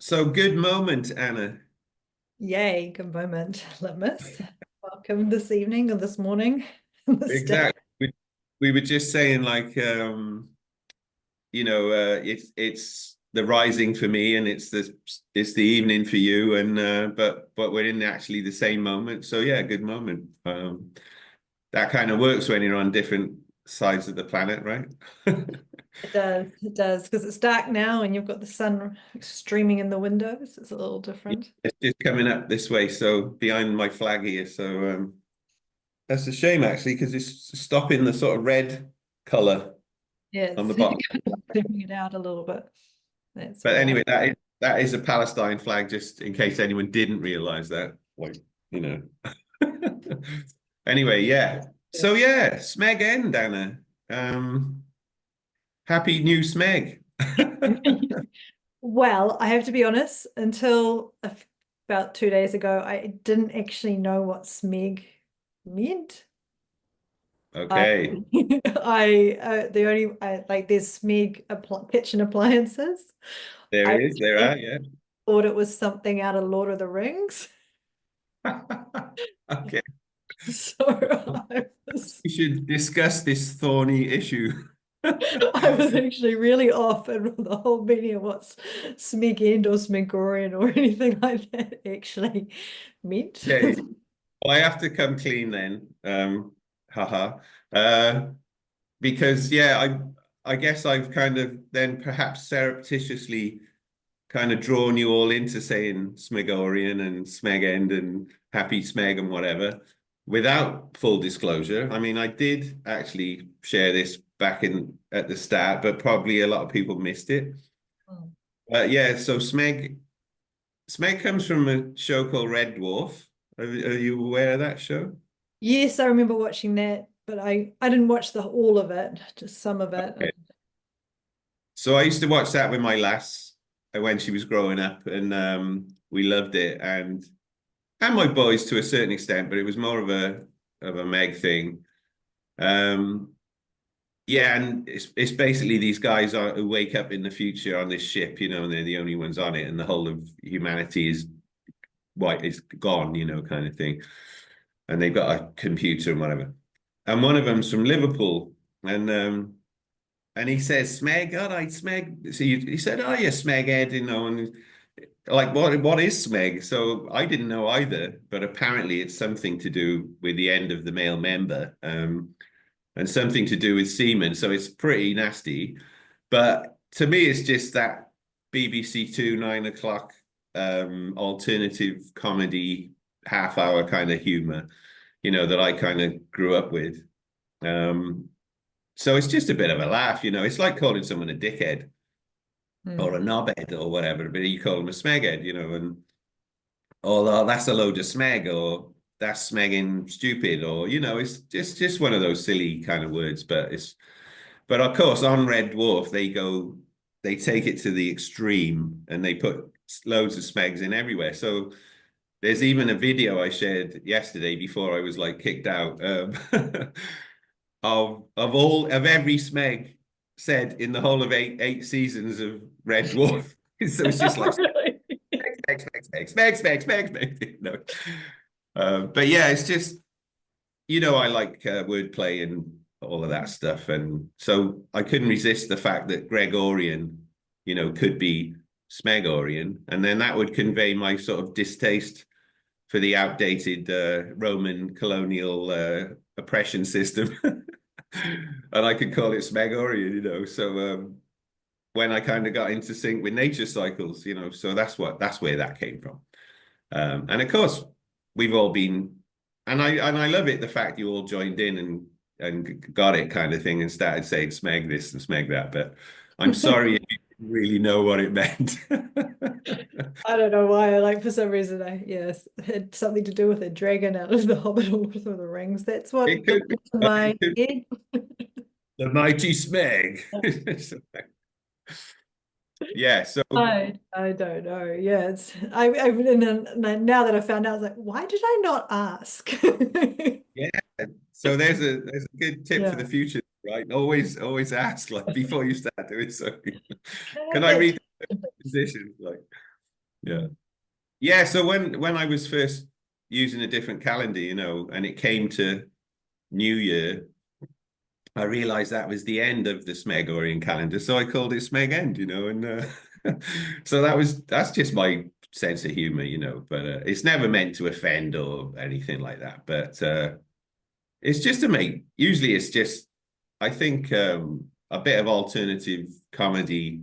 So good moment, Anna. Yay, good moment, Litmus. Welcome this evening or this morning, this day. Exactly. We were just saying like it's the rising for me and it's the evening for you and but we're in actually the same moment. So yeah, good moment. That kind of works when you're on different sides of the planet, right? It does, because it's dark now and you've got the sun streaming in the windows. It's a little different. It's just coming up this way, so behind my flag here. So that's a shame actually, because it's stopping the sort of red color Yeah, on it's the bottom. kind of dimming it out a little bit. That's But why. anyway, that is a Palestine flag, just in case anyone didn't realize that. Like, you know. Anyway, yeah. So yeah, Smeg End, Anna. Happy new Smeg. Well, I have to be honest, until about 2 days ago, I didn't actually know what smeg meant. I Okay. the only like there's Smeg kitchen appliances. There I is, there are, yeah. thought it was something out of Lord of the Rings. Okay. So I was We should discuss this thorny issue. I was actually really off and the whole meaning of what's Smegend or Smegorian or anything like that actually meant. Okay. Well, I have to come clean then. Haha. Uh, because yeah, I guess I've kind of then perhaps surreptitiously kind of drawn you all into saying Smegorian and Smegend and Happy Smeg and whatever without full disclosure. I mean, I did actually share this back in at the start, but probably a lot of people missed it. Mm. Yeah, so Smeg comes from a show called Red Dwarf. Are you aware of that show? Yes, I remember watching that, but I didn't watch the all of it, just some of it. Okay. So I used to watch that with my lass when she was growing up, and we loved it. And my boys to a certain extent, but it was more of a Meg thing. Um, yeah, and it's basically these guys who wake up in the future on this ship, and they're the only ones on it, and the whole of humanity is white, is gone, kind of thing. And they've got a computer and whatever. And one of them's from Liverpool, and he says, "Smeg, all right, Smeg." So he said, "Oh, yeah, Smeg Ed, and like what is smeg?" So I didn't know either, but apparently it's something to do with the end of the male member, and something to do with semen. So it's pretty nasty. But to me, it's just that BBC Two 9 o'clock alternative comedy half-hour kind of humor, that I kind of grew up with. Um, so it's just a bit of a laugh. It's like calling someone a dickhead or a Mm. knobhead or whatever, but you call them a smeghead, and oh, that's a load of smeg, or that's smegging stupid, or it's just one of those silly kind of words. But of course on Red Dwarf they take it to the extreme and they put loads of smegs in everywhere. So there's even a video I shared yesterday before I was like kicked out, of every smeg said in the whole of eight seasons of Red Dwarf. So it's just like Really? Smeg, Smeg, Smeg, Smeg, Smeg, Smeg. No. But yeah, it's just, I like wordplay and all of that stuff. And so I couldn't resist the fact that Gregorian, could be Smegorian. And then that would convey my sort of distaste for the outdated Roman colonial oppression system. And I could call it Smegorian, So when I kind of got into sync with nature cycles, so that's where that came from. And of course, we've all been, and I love it, the fact you all joined in and got it kind of thing and started saying smeg this and smeg that. But I'm sorry if you didn't really know what it meant. I don't know why. Like for some reason, yes, it had something to do with a dragon out of the Hobbit or Lord of the Rings. That's what It could popped be into my it could, head. the mighty smeg. Yeah, so I don't know. Yeah, and now that I found out, I was like, why did I not ask? yeah. So there's a good tip for the Yeah. future, right? Always ask like before you start doing something. Can I Can have I that? read the positions? Like Yeah. Yeah, so when I was first using a different calendar, you know, and it came to New Year, I realized that was the end of the Smegorian calendar, so I called it Smeg End, you know, and so that's just my sense of humor, you know, but it's never meant to offend or anything like that. But it's just to make, usually it's just, I think a bit of alternative comedy,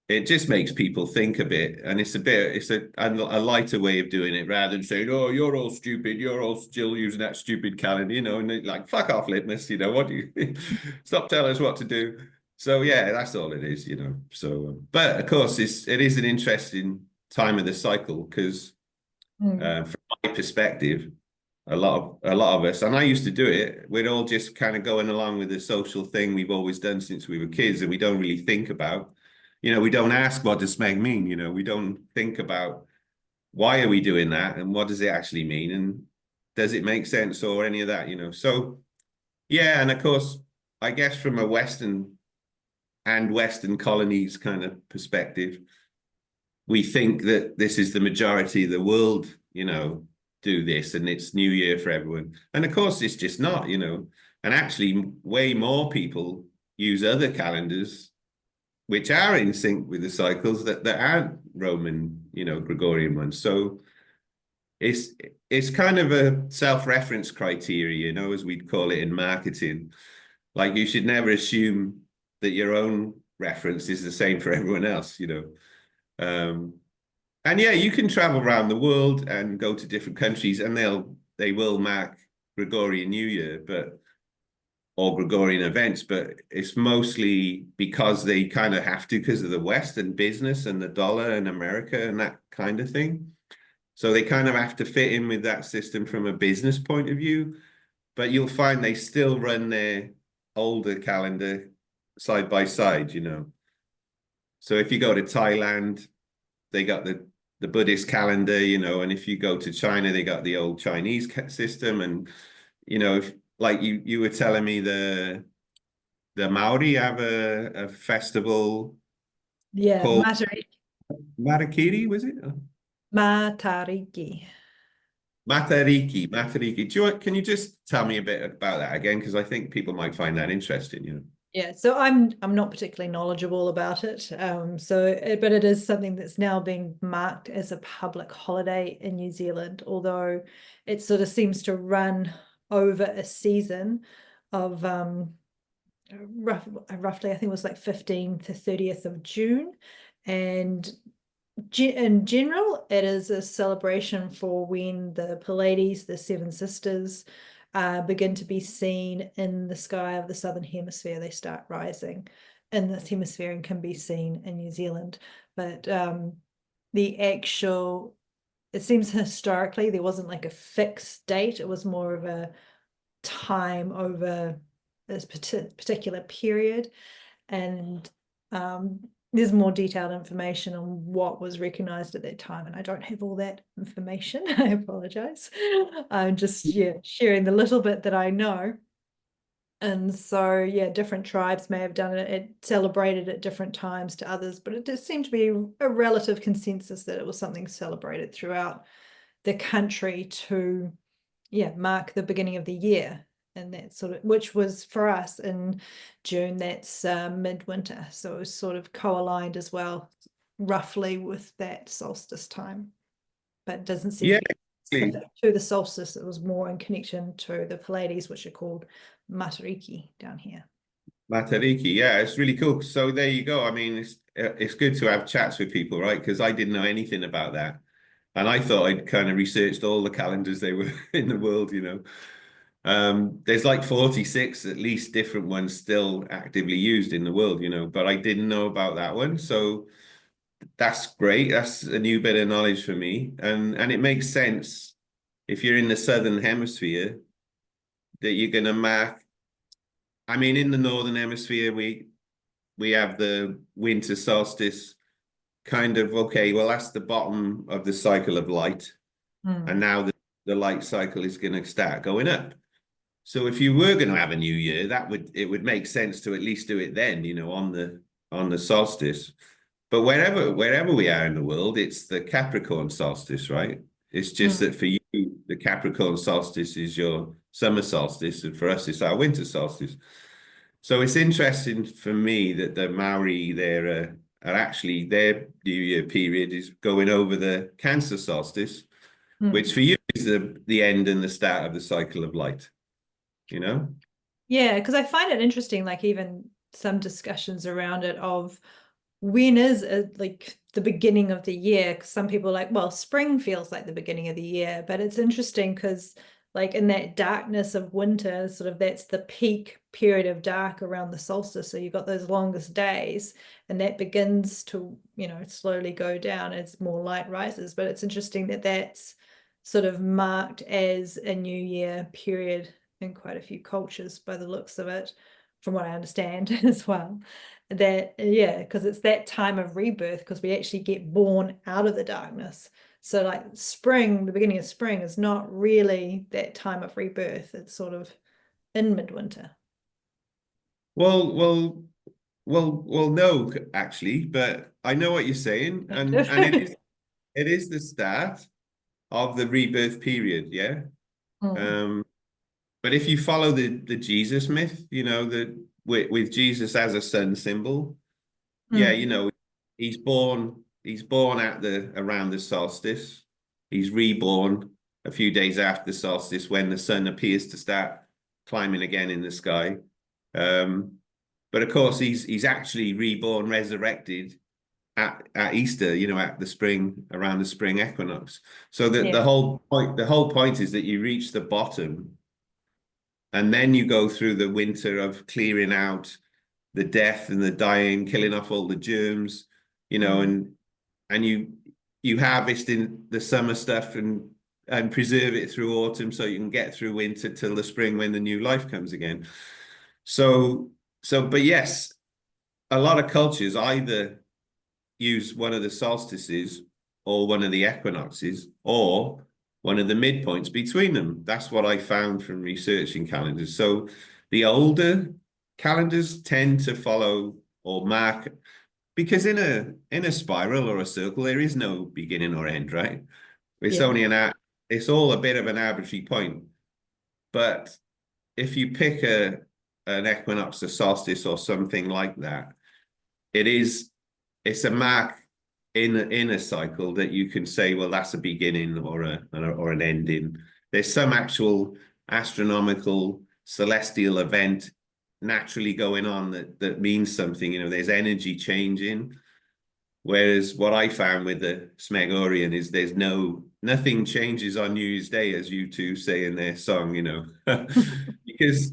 it just makes people think a bit, and it's a lighter way of doing it rather than saying, "Oh, you're all stupid, you're all still using that stupid calendar," you know, and like, fuck off, Litmus, you know, what do you stop telling us what to do? So yeah, that's all it is, you know. So, but of course, it is an interesting time of the cycle because Mm. from my perspective, a lot of us, and I used to do it, we're all just kind of going along with the social thing we've always done since we were kids, and we don't really think about, you know, we don't ask what does smeg mean, you know, we don't think about why are we doing that and what does it actually mean and does it make sense or any of that, you know. So yeah, and of course, I guess from a Western colonies kind of perspective, we think that this is the majority of the world, you know, do this and it's New Year for everyone. And of course, it's just not, you know. And actually, way more people use other calendars which are in sync with the cycles that aren't Roman, you know, Gregorian ones. So it's it's kind of a self-reference criteria, you know, as we'd call it in marketing. Like you should never assume that your own reference is the same for everyone else, you know. And yeah, you can travel around the world and go to different countries, and they will mark Gregorian New Year, but or Gregorian events, but it's mostly because they kind of have to because of the Western business and the dollar and America and that kind of thing. So they kind of have to fit in with that system from a business point of view. But you'll find they still run their older calendar side by side, you know. So if you go to Thailand, they got the Buddhist calendar, you know, and if you go to China, they got the old Chinese system, and you know, if like you were telling me the Maori have a festival Yeah, called Matakiri, was it? Matariki. Matariki. Can you just tell me a bit about that again? Because I think people might find that interesting, you know. Yeah, so I'm not particularly knowledgeable about it. But it is something that's now being marked as a public holiday in New Zealand, although it sort of seems to run over a season of roughly, I think it was like 15th to 30th of June. And in general, it is a celebration for when the Pleiades, the Seven Sisters, begin to be seen in the sky of the southern hemisphere. They start rising in this hemisphere and can be seen in New Zealand. But the actual, it seems historically there wasn't like a fixed date. It was more of a time over this particular period. And there's more detailed information on what was recognized at that time, and I don't have all that information. I apologize. I'm just sharing the little bit that I know. And so yeah, different tribes may have done it celebrated at different times to others, but it does seem to be a relative consensus that it was something celebrated throughout the country to mark the beginning of the year. And that sort of, which was for us in June, that's midwinter. So it was sort of co-aligned as well, roughly with that solstice time. But it doesn't seem Yeah, to be specific to the solstice. It was more in connection to the Pleiades, which are called Matariki down here. Matariki. Yeah, it's really cool. So there you go. I mean, it's good to have chats with people, right? Because I didn't know anything about that. And I thought I'd kind of researched all the calendars they were in the world, you know. There's like 46 at least different ones still actively used in the world, you know, but I didn't know about that one. So that's great. That's a new bit of knowledge for me. And it makes sense if you're in the southern hemisphere that you're gonna mark. I mean, in the northern hemisphere, we have the winter solstice kind of okay, well, that's the bottom of the cycle of light. And now the light cycle is gonna start going up. So if you were going to have a new year, it would make sense to at least do it then, you know, on the solstice. but wherever we are in the world, it's the Capricorn solstice, right? It's just Mm. that for you, the Capricorn solstice is your summer solstice, and for us, it's our winter solstice. So it's interesting for me that the Maori, are actually their New Year period is going over the Cancer solstice, which Mm. for you is the end and the start of the cycle of light, you know? Yeah, because I find it interesting, like even some discussions around it of when is it like the beginning of the year? Because some people are like, well, spring feels like the beginning of the year, but it's interesting because like in that darkness of winter, sort of that's the peak period of dark around the solstice. So you've got those longest days, and that begins to, slowly go down as more light rises. But it's interesting that that's sort of marked as a new year period in quite a few cultures by the looks of it, from what I understand as well. That, yeah, because it's that time of rebirth, because we actually get born out of the darkness. So like spring, the beginning of spring is not really that time of rebirth. It's sort of in midwinter. Well, well, well, no, actually, but I know what you're saying, and it is the start of the rebirth period, yeah. Mm, Um, but if you follow the Jesus myth, that with Jesus as a sun symbol, yeah, mm, he's born around the solstice. He's reborn a few days after the solstice when the sun appears to start climbing again in the sky. Um, but of course, he's actually reborn, resurrected at Easter, at the spring, around the spring equinox. So yeah. the whole point is that you reach the bottom, and then you go through the winter of clearing out the death and the dying, killing off all the germs, Mm, and you harvest in the summer stuff and preserve it through autumn so you can get through winter till the spring when the new life comes again. But yes, a lot of cultures either use one of the solstices or one of the equinoxes or one of the midpoints between them. That's what I found from researching calendars. So the older calendars tend to follow or mark, because in a spiral or a circle there is no beginning or end, right? It's yeah. only it's all a bit of an arbitrary point. But if you pick an equinox, a solstice, or something like that, it's a mark in a cycle that you can say, well, that's a beginning or an ending. There's some actual astronomical celestial event naturally going on that means something. There's energy changing. Whereas what I found with the Smegorian is there's nothing changes on New Year's Day, as you two say in their song, because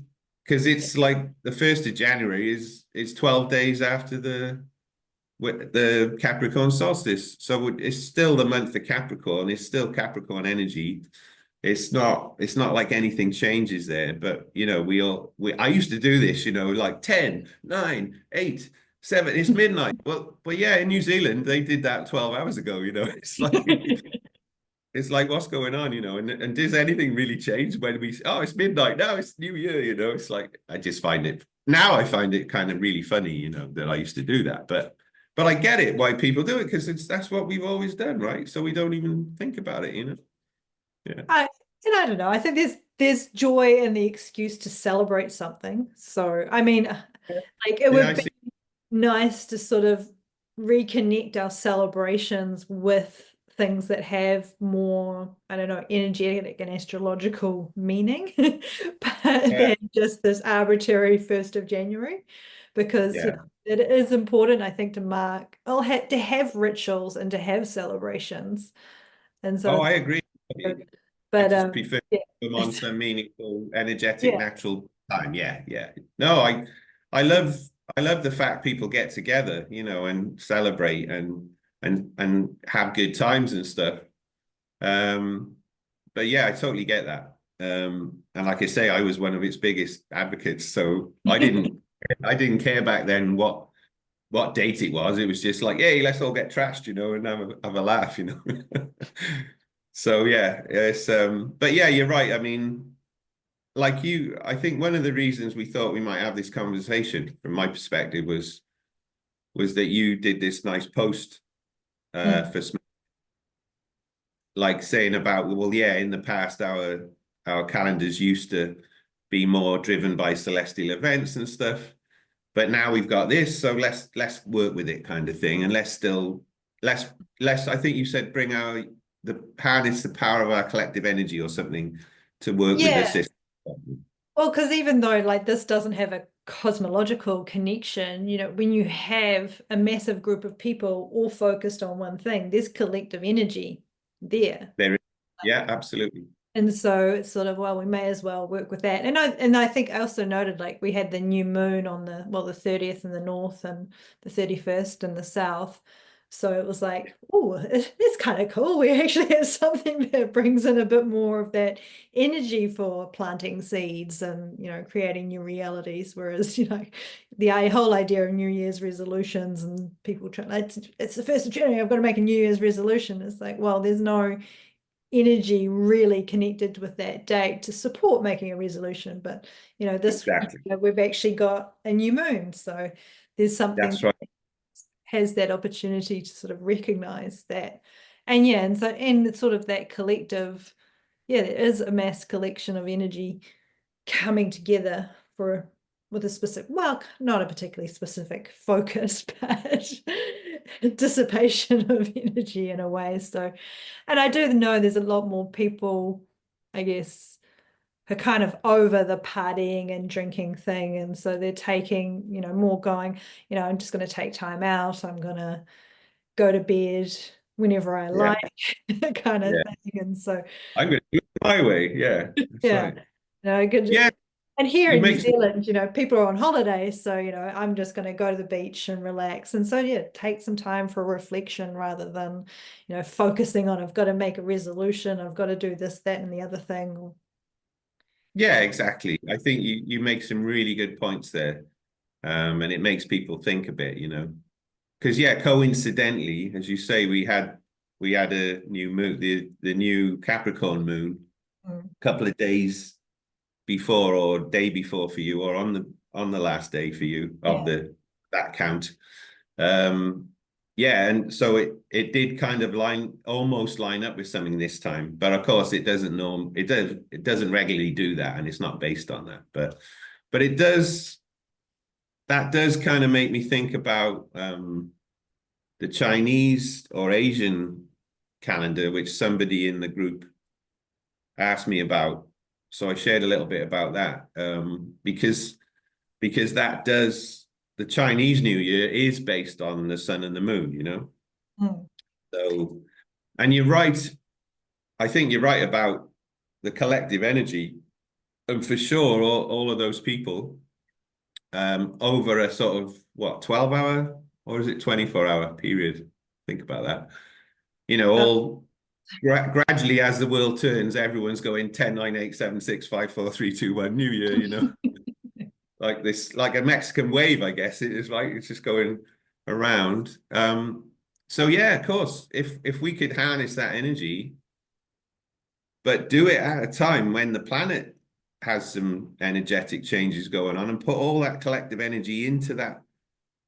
it's like the 1st of January is 12 days after the Capricorn solstice. So it's still the month of Capricorn. It's still Capricorn energy. It's not like anything changes there. But I used to do this, like 10, 9, 8, 7. It's midnight. Well, but yeah, in New Zealand they did that 12 hours ago. It's like what's going on, and does anything really change when it's midnight now, it's New Year, it's like I find it kind of really funny, that I used to do that, but I get it why people do it, because that's what we've always done, right? So we don't even think about it. Yeah. I I don't know. I think there's joy in the excuse to celebrate something. So I mean, like it Yeah, I would be see. nice to sort of reconnect our celebrations with things that have more, I don't know, energetic and astrological meaning, but Yeah. than just this arbitrary 1st of January, because Yeah. it is important, I think, to mark, to have rituals and to have celebrations, and so Oh, it's I agree. I but just prefer yeah, them on it's, some meaningful, energetic, yeah. natural time. Yeah, yeah. No, I love I love the fact people get together, and celebrate and have good times and stuff. Um, but yeah, I totally get that. And like I say, I was one of its biggest advocates. So I didn't care back then what date it was. It was just like, hey, let's all get trashed, and have a laugh. So yeah, but yeah, you're right. I mean, like I think one of the reasons we thought we might have this conversation from my perspective was was that you did this nice post for like saying about, well, yeah, in the past our calendars used to be more driven by celestial events and stuff, but now we've got this, so let's work with it, kind of thing, and let's I think you said bring our the harness the power of our collective energy or something to work with the Yeah. system. Well, because even though like this doesn't have a cosmological connection, you know, when you have a massive group of people all focused on one thing, there's collective energy there. There is, yeah, absolutely. And so it's sort of, well, we may as well work with that. And I think I also noted like we had the new moon on the 30th in the north and the 31st in the south. So it was like, oh, it's kind of cool. We actually have something that brings in a bit more of that energy for planting seeds and, you know, creating new realities. Whereas, you know, the whole idea of New Year's resolutions and people trying, it's the 1st of January, I've got to make a New Year's resolution. It's like, well, there's no energy really connected with that date to support making a resolution. But, you know, this Exactly. year we've actually got a new moon. So there's something That's right. has that opportunity to sort of recognize that. And yeah, and so and sort of that collective, yeah, there is a mass collection of energy coming together for with a specific, well, not a particularly specific focus, but dissipation of energy in a way. So, and I do know there's a lot more people, I guess, are kind of over the partying and drinking thing. And so they're taking, you know, more going, you know, I'm just going to take time out. I'm going to go to bed whenever I Yeah, like, kind of yeah. thing. And so, I'm going to do it my way. Yeah, that's yeah, right. no, good. Yeah, And here you in New make Zealand, you know, people are on holiday, so you know, I'm just going to go to the beach and relax. And so, yeah, take some time for reflection rather than, you know, focusing on I've got to make a resolution, I've got to do this, that, and the other thing. Yeah, exactly. I think you make some really good points there. And it makes people think a bit, you know. Because yeah, coincidentally, as you say, we had a new moon, the new Capricorn moon, Mm. a couple of days before or day before for you, or on the last day for you of Yeah, the that count. Um, yeah, and so it did kind of almost line up with something this time, but of course it doesn't regularly do that, and it's not based on that, but it does that does kind of make me think about the Chinese or Asian calendar, which somebody in the group asked me about. So I shared a little bit about that because the Chinese New Year is based on the sun and the moon, you know. mm. So, and you're right. I think you're right about the collective energy, and for sure, all of those people over a sort of what 12-hour or is it 24-hour period? Think about that. You know, Uh, all gradually as the world turns, everyone's going 10, 9, 8, 7, 6, 5, 4, 3, 2, 1, New Year. You know, like this, like a Mexican wave, I guess it is like it's just going around. So yeah, of course, if we could harness that energy, but do it at a time when the planet has some energetic changes going on, and put all that collective energy into that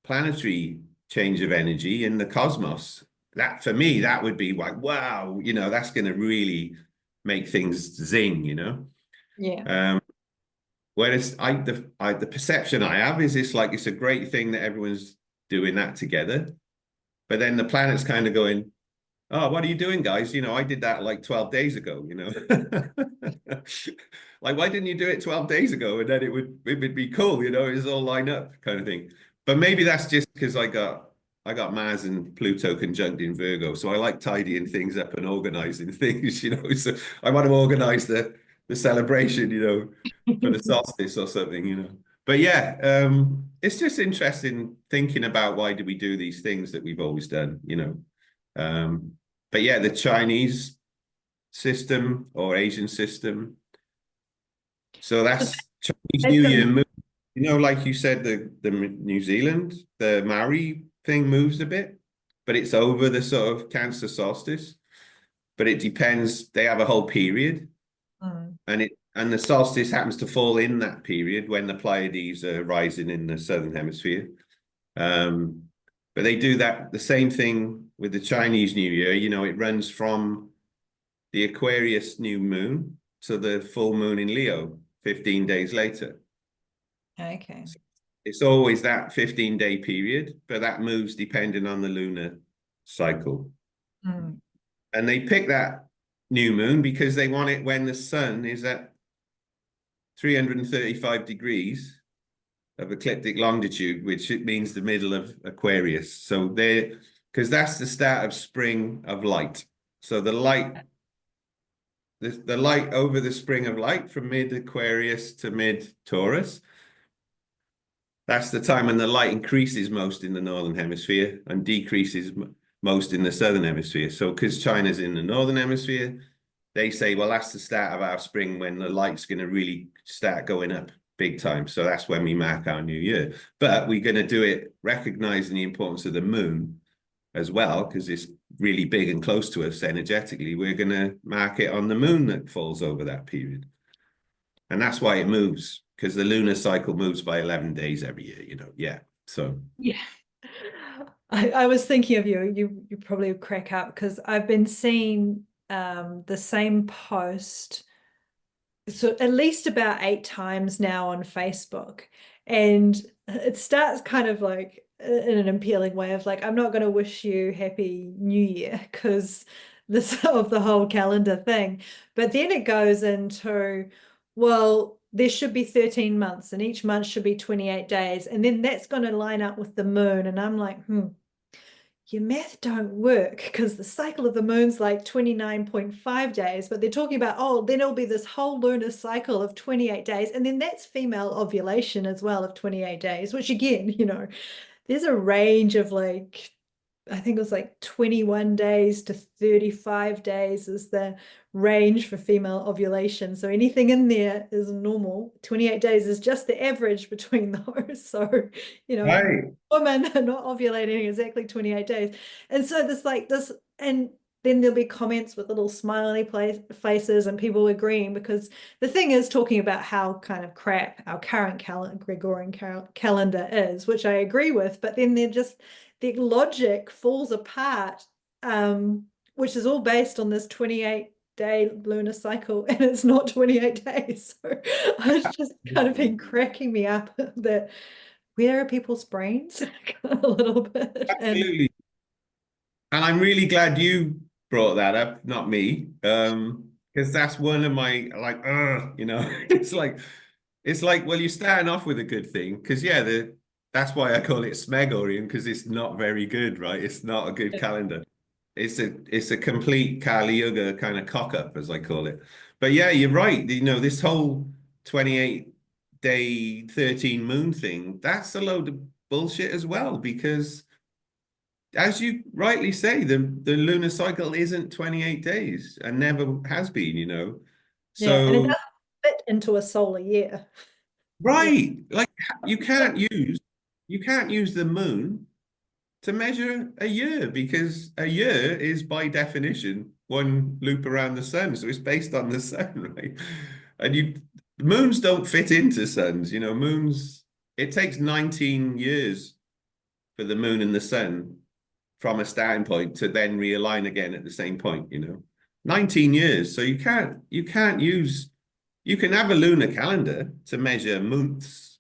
planetary change of energy in the cosmos. That for me, that would be like, wow, you know, that's going to really make things zing, you know. yeah. Whereas the perception I have is it's a great thing that everyone's doing that together, but then the planet's kind of going, oh, what are you doing, guys? You know, I did that like 12 days ago, you know. Like, why didn't you do it 12 days ago? And then it would be cool, you know, it's all line up kind of thing. But maybe that's just because I got Mars and Pluto conjunct in Virgo. So I like tidying things up and organizing things, you know. So I want to organize the celebration, you know, for the solstice or something, you know. But yeah, it's just interesting thinking about why do we do these things that we've always done, you know. But yeah, the Chinese system or Asian system. So So that's Chinese that's New Year. You know, like you said, the New Zealand, the Maori thing moves a bit, but it's over the sort of Cancer solstice. But it depends. They have a whole period, mm. and the solstice happens to fall in that period when the Pleiades are rising in the southern hemisphere. Um, But they do that, the same thing with the Chinese New Year. You know, it runs from the Aquarius new moon to the full moon in Leo, 15 days later. Okay. So it's always that 15-day period, but that moves depending on the lunar cycle. Mm. And they pick that new moon because they want it when the sun is at 335 degrees of ecliptic longitude, which it means the middle of Aquarius. So they, because that's the start of spring of light. So the light, the light over the spring of light from mid-Aquarius to mid-Taurus, that's the time when the light increases most in the northern hemisphere and decreases most in the southern hemisphere. So because China's in the northern hemisphere, they say, well, that's the start of our spring when the light's going to really start going up big time. So that's when we mark our new year. But we're going to do it recognizing the importance of the moon as well, because it's really big and close to us energetically. We're going to mark it on the moon that falls over that period. And that's why it moves, because the lunar cycle moves by 11 days every year, you know. Yeah. So yeah. I was thinking of you probably would crack up because I've been seeing the same post so at least about 8 times now on Facebook, and it starts kind of like in an appealing way of like, I'm not going to wish you happy new year because this of the whole calendar thing, but then it goes into, well, there should be 13 months and each month should be 28 days, and then that's going to line up with the moon, and I'm like, your math don't work because the cycle of the moon's like 29.5 days, but they're talking about, oh, then it'll be this whole lunar cycle of 28 days. And then that's female ovulation as well of 28 days, which again, you know, there's a range of like, I think it was like 21 days to 35 days is the range for female ovulation. So anything in there is normal. 28 days is just the average between those. So, you know, right. women are not ovulating exactly 28 days. And so this like this, and then there'll be comments with little smiley faces and people agreeing, because the thing is talking about how kind of crap our current Gregorian calendar is, which I agree with, but then they're just, the logic falls apart, which is all based on this 28-day lunar cycle, and it's not 28 days. So it's just kind of been cracking me up that where are people's brains a little bit. Absolutely. And I'm really glad you brought that up, not me. Because that's one of my like, you know, it's like, well, you're starting off with a good thing. Because yeah, that's why I call it Smegorian, because it's not very good, right? It's not a good calendar. It's a complete Kali Yuga kind of cock up, as I call it. But yeah, you're right. You know, this whole 28 day 13 moon thing, that's a load of bullshit as well, because as you rightly say, the lunar cycle isn't 28 days and never has been, you know. Yeah, and it So doesn't fit into a solar year. Yeah. right, like you can't use the moon to measure a year, because a year is by definition one loop around the sun. So it's based on the sun, right? And moons don't fit into suns, you know, moons, it takes 19 years for the moon and the sun from a starting point to then realign again at the same point, you know. 19 years. So you can't use, you can have a lunar calendar to measure months,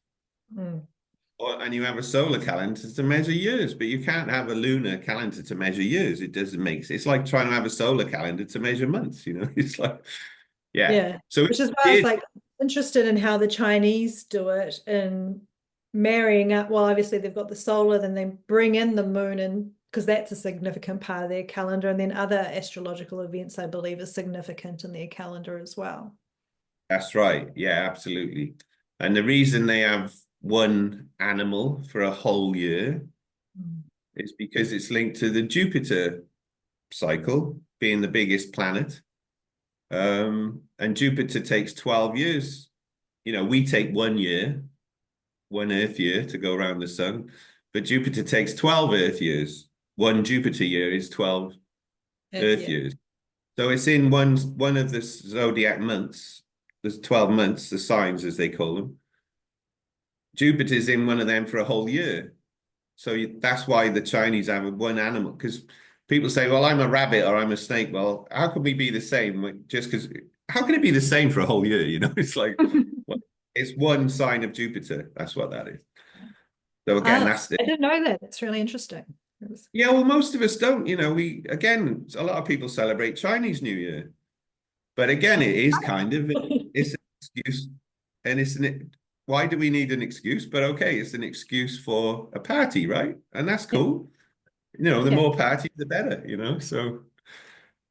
and you have a solar calendar to measure years, but you can't have a lunar calendar to measure years. It doesn't make sense. It's like trying to have a solar calendar to measure months, you know. It's like, yeah. Yeah, So which is why I was like interested in how the Chinese do it and marrying up. Well, obviously they've got the solar, then they bring in the moon, and because that's a significant part of their calendar, and then other astrological events, I believe, are significant in their calendar as well. that's right. Yeah, absolutely. And the reason they have one animal for a whole year is because it's linked to the Jupiter cycle being the biggest planet. And Jupiter takes 12 years. You know, we take 1 year, 1 Earth year to go around the sun, but Jupiter takes 12 Earth years. 1 Jupiter year is 12 Earth years. So it's in one of the zodiac months. There's 12 months, the signs as they call them. Jupiter's in one of them for a whole year. So that's why the Chinese have one animal, because people say, well, I'm a rabbit or I'm a snake. Well, how can we be the same? Just because, how can it be the same for a whole year? You know, it's like, well, it's one sign of Jupiter. That's what that is. So again, that's I didn't know that. That's really interesting. yeah, well, most of us don't, you know, again, a lot of people celebrate Chinese New Year, but again, it is kind of, it's an excuse, and why do we need an excuse? But okay, it's an excuse for a party, right? And that's Yeah. cool. You know, the Yeah. more parties, the better, you know, so.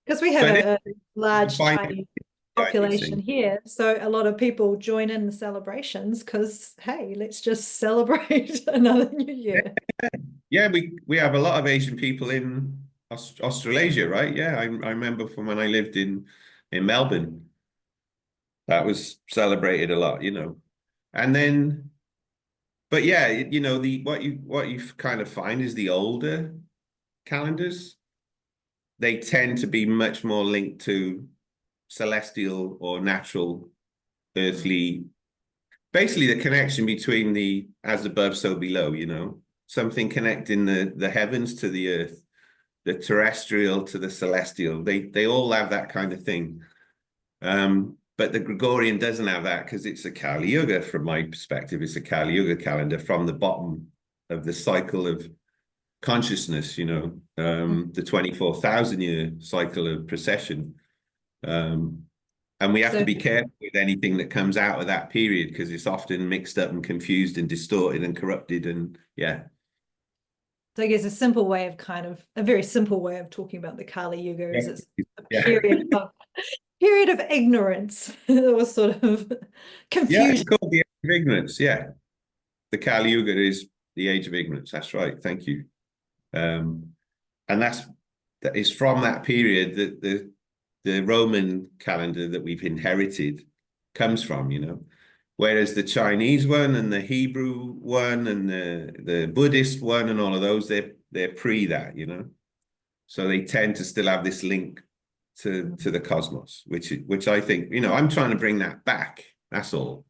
Because we have But a large find Chinese Chinese population thing. here, so a lot of people join in the celebrations because, hey, let's just celebrate another new year. Yeah, we have a lot of Asian people in Australasia, right? Yeah, I remember from when I lived in Melbourne, that was celebrated a lot, you know. And then, but yeah, you know, what you kind of find is the older calendars, they tend to be much more linked to celestial or natural, earthly, basically the connection between the as above, so below, you know, something connecting the heavens to the earth, the terrestrial to the celestial. They all have that kind of thing. But the Gregorian doesn't have that because it's a Kali Yuga, from my perspective. It's a Kali Yuga calendar from the bottom of the cycle of consciousness, you know, the 24,000 year cycle of precession. And we have to So, be careful with anything that comes out of that period because it's often mixed up and confused and distorted and corrupted. And yeah. so I guess a very simple way of talking about the Kali Yuga is it's a Yeah. period of ignorance or sort of Yeah, it's confusion. called the age of ignorance. Yeah. The Kali Yuga is the age of ignorance. That's right. Thank you. And that is from that period that the Roman calendar that we've inherited comes from, you know. Whereas the Chinese one and the Hebrew one and the Buddhist one and all of those, they're pre that, you know. So they tend to still have this link to the cosmos, which I think, you know, I'm trying to bring that back. That's all.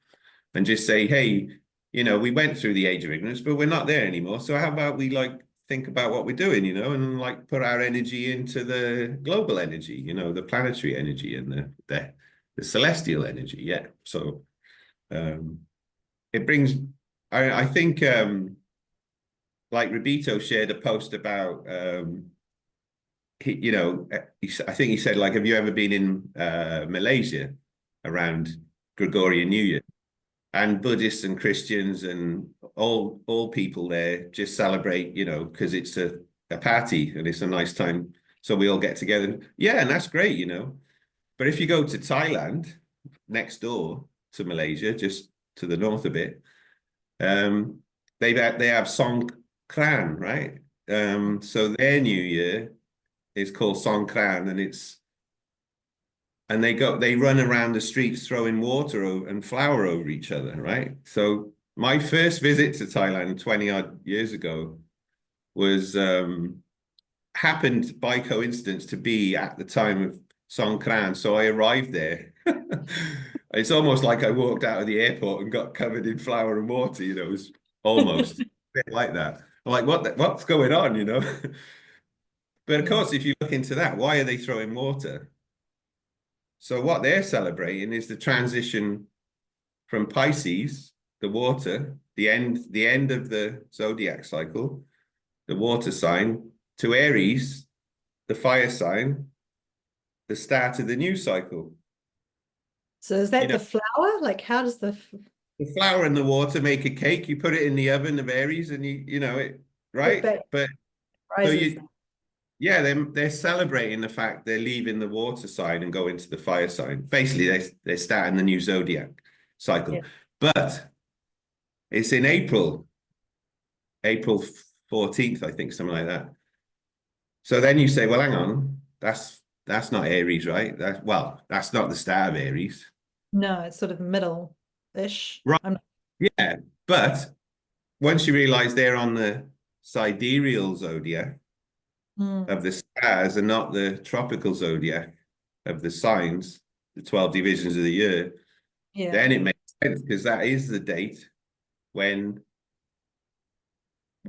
And just say, hey, you know, we went through the age of ignorance, but we're not there anymore. So how about we like think about what we're doing, you know, and like put our energy into the global energy, you know, the planetary energy and the celestial energy. Yeah. So it brings, I think like Robito shared a post about you know, I think he said, like, have you ever been in Malaysia around Gregorian New Year? And Buddhists and Christians and all people there just celebrate, you know, because it's a party and it's a nice time. So we all get together. Yeah, and that's great, you know. But if you go to Thailand, next door to Malaysia, just to the north a bit, they have Songkran, right? So their New Year is called Songkran, and they run around the streets throwing water and flour over each other, right? So my first visit to Thailand 20 odd years ago was happened by coincidence to be at the time of Songkran. So I arrived there. It's almost like I walked out of the airport and got covered in flour and water, you know, it was almost a bit like that. I'm like, what's going on, you know? But of course, if you look into that, why are they throwing water? So what they're celebrating is the transition from Pisces, the water, the end of the zodiac cycle, the water sign, to Aries, the fire sign, the start of the new cycle. So is You that know, the flour? Like, how does the flour and the water make a cake. You put it in the oven of Aries, and you know it, right? But so rises? yeah, they're celebrating the fact they're leaving the water sign and going to the fire sign. Basically, they're starting the new zodiac cycle. Yeah. But it's in April 14th, I think, something like that. So then you say, well, hang on, that's not Aries, right? That's not the start of Aries. No, it's sort of middle-ish. Right. Yeah. But once you realize they're on the sidereal zodiac of the stars and not the tropical zodiac of the signs, the 12 divisions of the year, Yeah. then it makes sense because that is the date when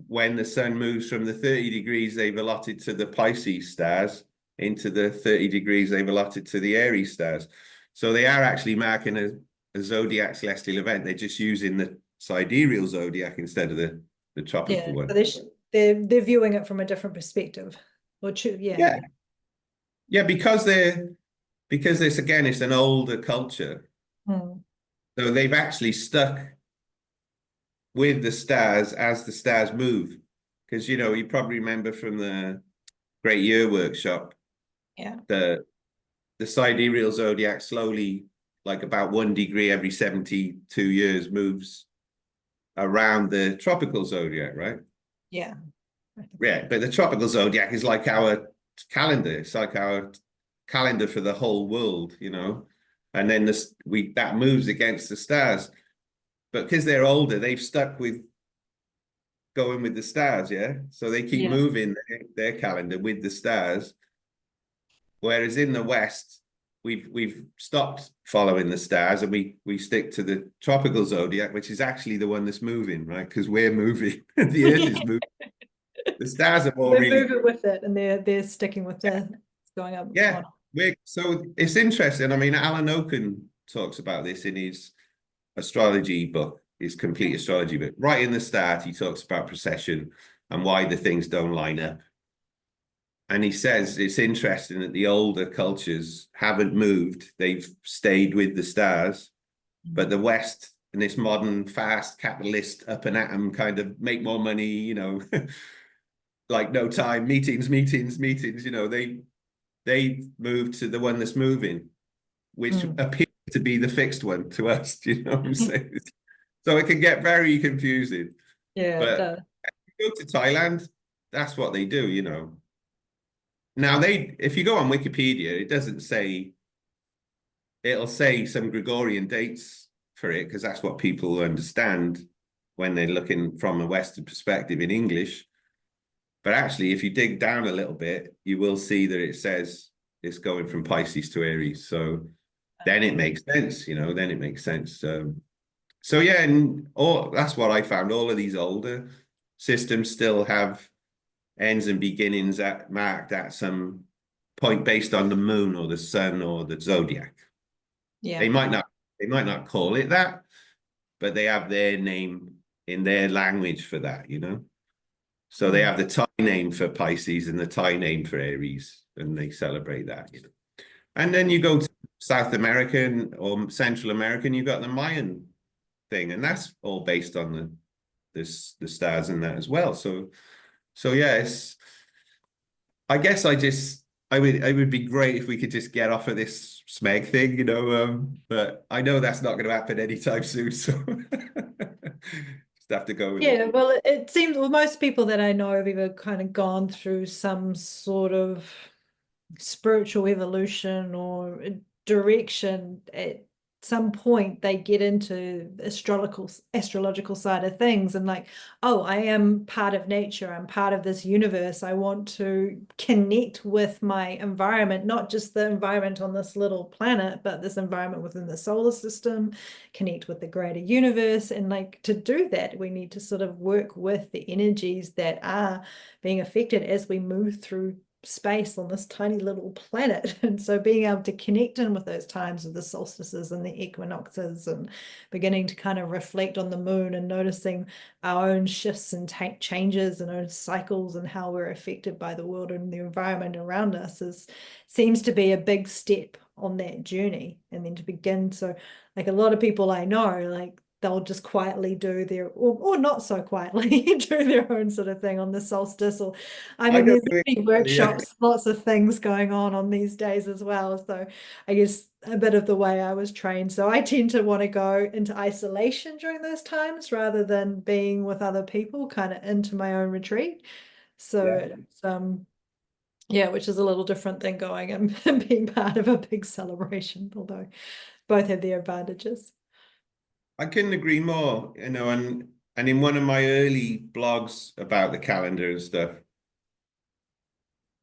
when the sun moves from the 30 degrees they've allotted to the Pisces stars into the 30 degrees they've allotted to the Aries stars. So they are actually marking a zodiac celestial event. They're just using the sidereal zodiac instead of the tropical one. So they're viewing it from a different perspective. Or Yeah. Yeah, because this again, it's an older culture. So they've actually stuck with the stars as the stars move. Because you probably remember from the Great Year Workshop, the sidereal zodiac slowly, like about 1 degree every 72 years, moves around the tropical zodiac, right? Yeah. Yeah, but the tropical zodiac is like our calendar. It's like our calendar for the whole world, and then that moves against the stars. But because they're older, they've stuck with going with the stars, yeah. So they keep moving their calendar with the stars. Whereas in the West, we've stopped following the stars and we stick to the tropical zodiac, which is actually the one that's moving, right? Because we're moving, the Earth is moving. The stars are more We're really moving with it, and they're sticking with it's going up. Yeah, so it's interesting. I mean, Alan Oken talks about this in his astrology book, his complete astrology book. Right in the start, he talks about precession and why the things don't line up. And he says it's interesting that the older cultures haven't moved. They've stayed with the stars. But the West and this modern, fast, capitalist, up and atom kind of make more money, like no time, meetings, they moved to the one that's moving, which appears to be the fixed one to us. Do you know what I'm saying? So it can get very confusing. Yeah, but if you go to Thailand, that's what they do. Now if you go on Wikipedia, it doesn't say, it'll say some Gregorian dates for it because that's what people understand when they're looking from a Western perspective in English. But actually, if you dig down a little bit, you will see that it says it's going from Pisces to Aries. So then it makes sense, then it makes sense. So yeah, and that's what I found. All of these older systems still have ends and beginnings marked at some point based on the moon or the sun or the zodiac. Yeah. They might not call it that, but they have their name in their language for that, So they have the Thai name for Pisces and the Thai name for Aries, and they celebrate that, And then you go to South American or Central American, you've got the Mayan thing, and that's all based on the stars and that as well. So yeah, I guess it would be great if we could just get off of this smeg thing, but I know that's not going to happen anytime soon, so just have to go with it. Well, it seems, most people that I know have either kind of gone through some sort of spiritual evolution or direction. At some point they get into astrological side of things and like, oh, I am part of nature, I'm part of this universe, I want to connect with my environment, not just the environment on this little planet, but this environment within the solar system, connect with the greater universe. And like, to do that, we need to sort of work with the energies that are being affected as we move through space on this tiny little planet. And so being able to connect in with those times of the solstices and the equinoxes and beginning to kind of reflect on the moon and noticing our own shifts and changes and own cycles and how we're affected by the world and the environment around us seems to be a big step on that journey. And then to begin, so like a lot of people I know, like they'll just quietly do their, or not so quietly, do their own sort of thing on the solstice. Or I mean, there's many workshops, lots of things going on these days as well. So I guess a bit of the way I was trained. So I tend to want to go into isolation during those times rather than being with other people, kind of into my own retreat. So it's which is a little different than going and being part of a big celebration, although both have their advantages. I couldn't agree more, and in one of my early blogs about the calendar and stuff,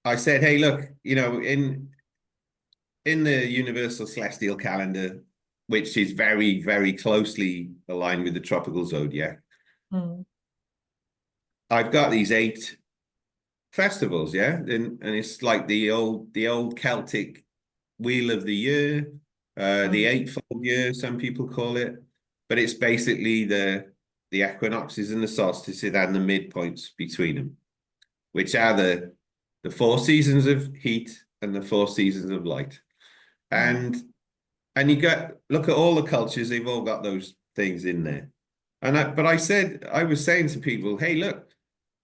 I said, hey, look, in the universal celestial calendar, which is very, very closely aligned with the tropical zodiac, I've got these 8 festivals, yeah, and it's like the old Celtic wheel of the year, the Mm. eightfold year, some people call it, but it's basically the equinoxes and the solstices and the midpoints between them, which are the 4 seasons of heat and the 4 seasons of light. Mm. And you got look at all the cultures, they've all got those things in there. But I was saying to people, hey, look,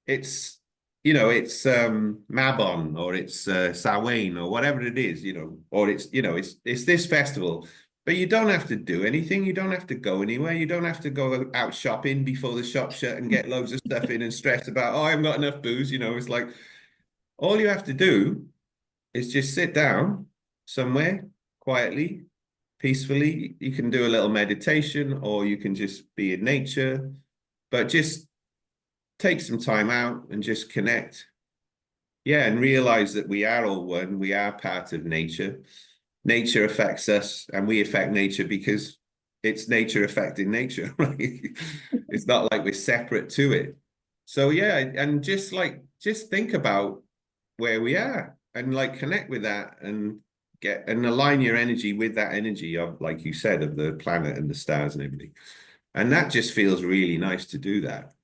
it's it's Mabon, or it's Samhain, or whatever it is, or it's this festival. But you don't have to do anything. You don't have to go anywhere. You don't have to go out shopping before the shop shut and get loads of stuff in and stress about, oh, I haven't got enough booze. It's like all you have to do is just sit down somewhere quietly, peacefully. You can do a little meditation, or you can just be in nature, but just take some time out and just connect. Yeah, and realize that we are all one. We are part of nature. Nature affects us, and we affect nature because it's nature affecting nature. Right? It's not like we're separate to it. So yeah, and just think about where we are and like connect with that and get and align your energy with that energy of, like you said, of the planet and the stars and everything. And that just feels really nice to do that.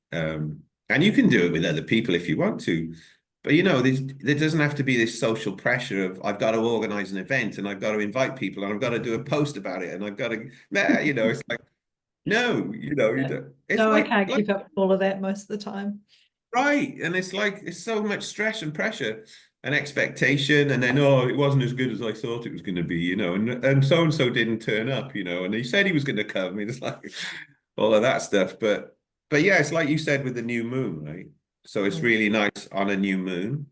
And you can do it with other people if you want to. But there doesn't have to be this social pressure of I've got to organize an event and I've got to invite people and I've got to do a post about it and I've got to, it's like, no, you don't. It's No, I like, can't keep up with all of that most of the time. right. And it's like, it's so much stress and pressure and expectation. And then, oh, it wasn't as good as I thought it was going to be, and so-and-so didn't turn up, and he said he was going to come. It's like all of that stuff. But yeah, it's like you said with the new moon, right? So it's Mm. really nice on a new moon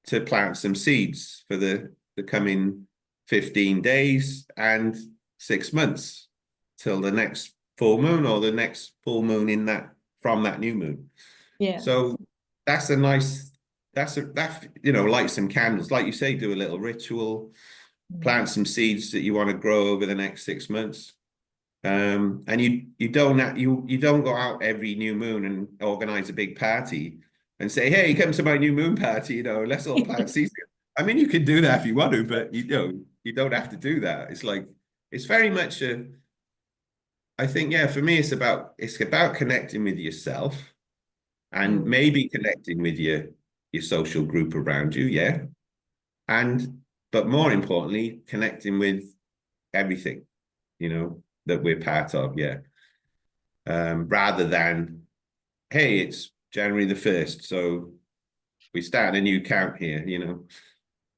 to plant some seeds for the coming 15 days and 6 months till the next full moon, or the next full moon from that new moon. Yeah. So that's light some candles, like you say, do a little ritual, Mm. plant some seeds that you want to grow over the next 6 months. And you don't go out every new moon and organize a big party and say, hey, come to my new moon party, let's all plant seeds. I mean, you can do that if you want to, but you don't have to do that. It's like, it's very much I think, yeah, for me, it's about connecting with yourself and Mm. maybe connecting with your social group around you, yeah. But more importantly, connecting with everything, that we're part of, yeah. Rather than, hey, it's January the 1st, so we start a new count here,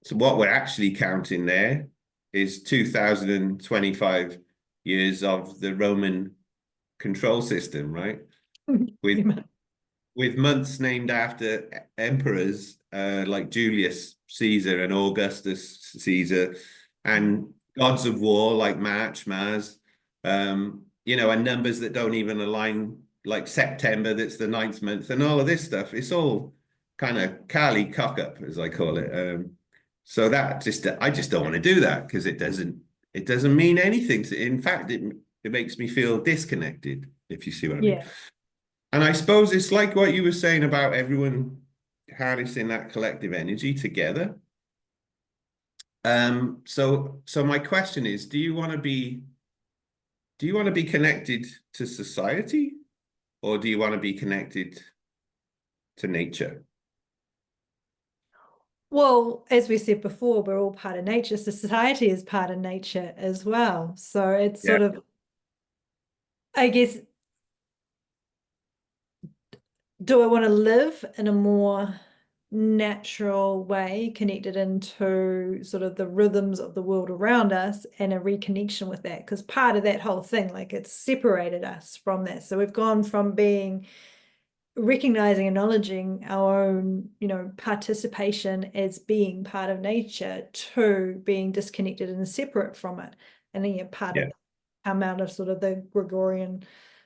So what we're actually counting there is 2025 years of the Roman control system, right? With Yeah. with months named after emperors like Julius Caesar and Augustus Caesar, and gods of war like Mars, and numbers that don't even align, like September, that's the 9th month, and all of this stuff. It's all kind of Kali cock up, as I call it. So I just don't want to do that because it doesn't mean anything. In fact, it makes me feel disconnected, if you see what I mean. Yeah. And I suppose it's like what you were saying about everyone harnessing that collective energy together. So my question is, do you want to be connected to society, or do you want to be connected to nature? Well, as we said before, we're all part of nature. Society is part of nature as well. So it's Yeah, sort of, I guess, do I want to live in a more natural way, connected into sort of the rhythms of the world around us and a reconnection with that? Because part of that whole thing, like, it's separated us from that. So we've gone from being recognizing, acknowledging our own, participation as being part of nature, to being disconnected and separate from it. And then you're part yeah, of come out of sort of the Gregorian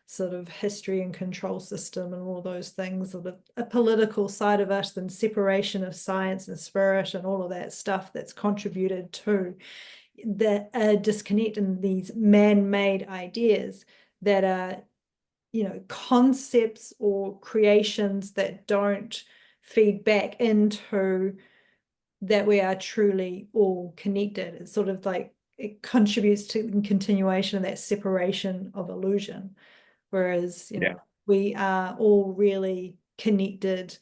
sort of history and control system and all those things, sort of a political side of us, and separation of science and spirit and all of that stuff that's contributed to the disconnect in these man-made ideas that are, concepts or creations that don't feed back into that we are truly all connected. It's sort of like it contributes to the continuation of that separation of illusion. Whereas, we are all really connected,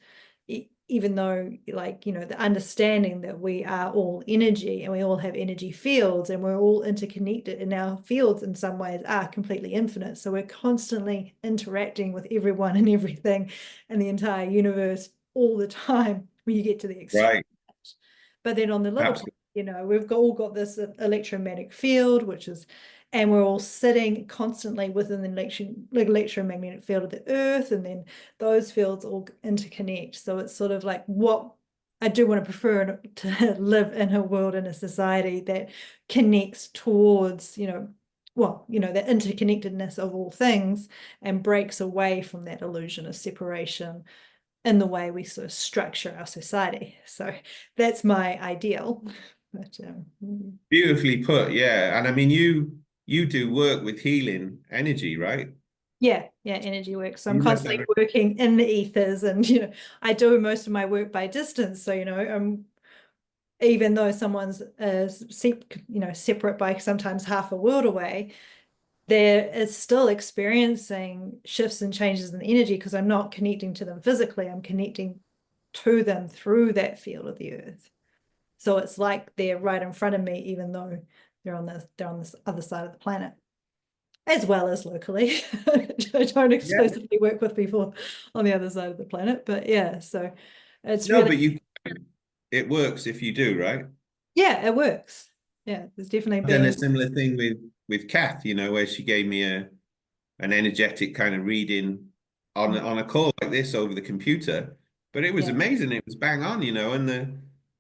even though, like, the understanding that we are all energy and we all have energy fields and we're all interconnected, and our fields in some ways are completely infinite. So we're constantly interacting with everyone and everything in the entire universe all the time when you get to the extreme. Right. But then on the little, Absolutely. we've all got this electromagnetic field, and we're all sitting constantly within the electromagnetic field of the earth, and then those fields all interconnect. So it's sort of like what I do want to prefer to live in a world, in a society that connects towards, that interconnectedness of all things and breaks away from that illusion of separation in the way we sort of structure our society. So that's my ideal. But, Beautifully put, yeah. And I mean, you do work with healing energy, right? yeah, energy work. So I'm You must have constantly working in the ethers, and I do most of my work by distance. So even though someone's separate by sometimes half a world away, there is still experiencing shifts and changes in energy, because I'm not connecting to them physically. I'm connecting to them through that field of the earth. So it's like they're right in front of me, even though they're on this other side of the planet, as well as locally. I don't exclusively work with people on the other side of the planet, but yeah, so it's No, really, but it works if you do, right? yeah, it works. Yeah, there's definitely I've done a been, similar thing with Kath, where she gave me an energetic kind of reading on a call like this over the computer. But it was yeah, amazing. It was bang on, and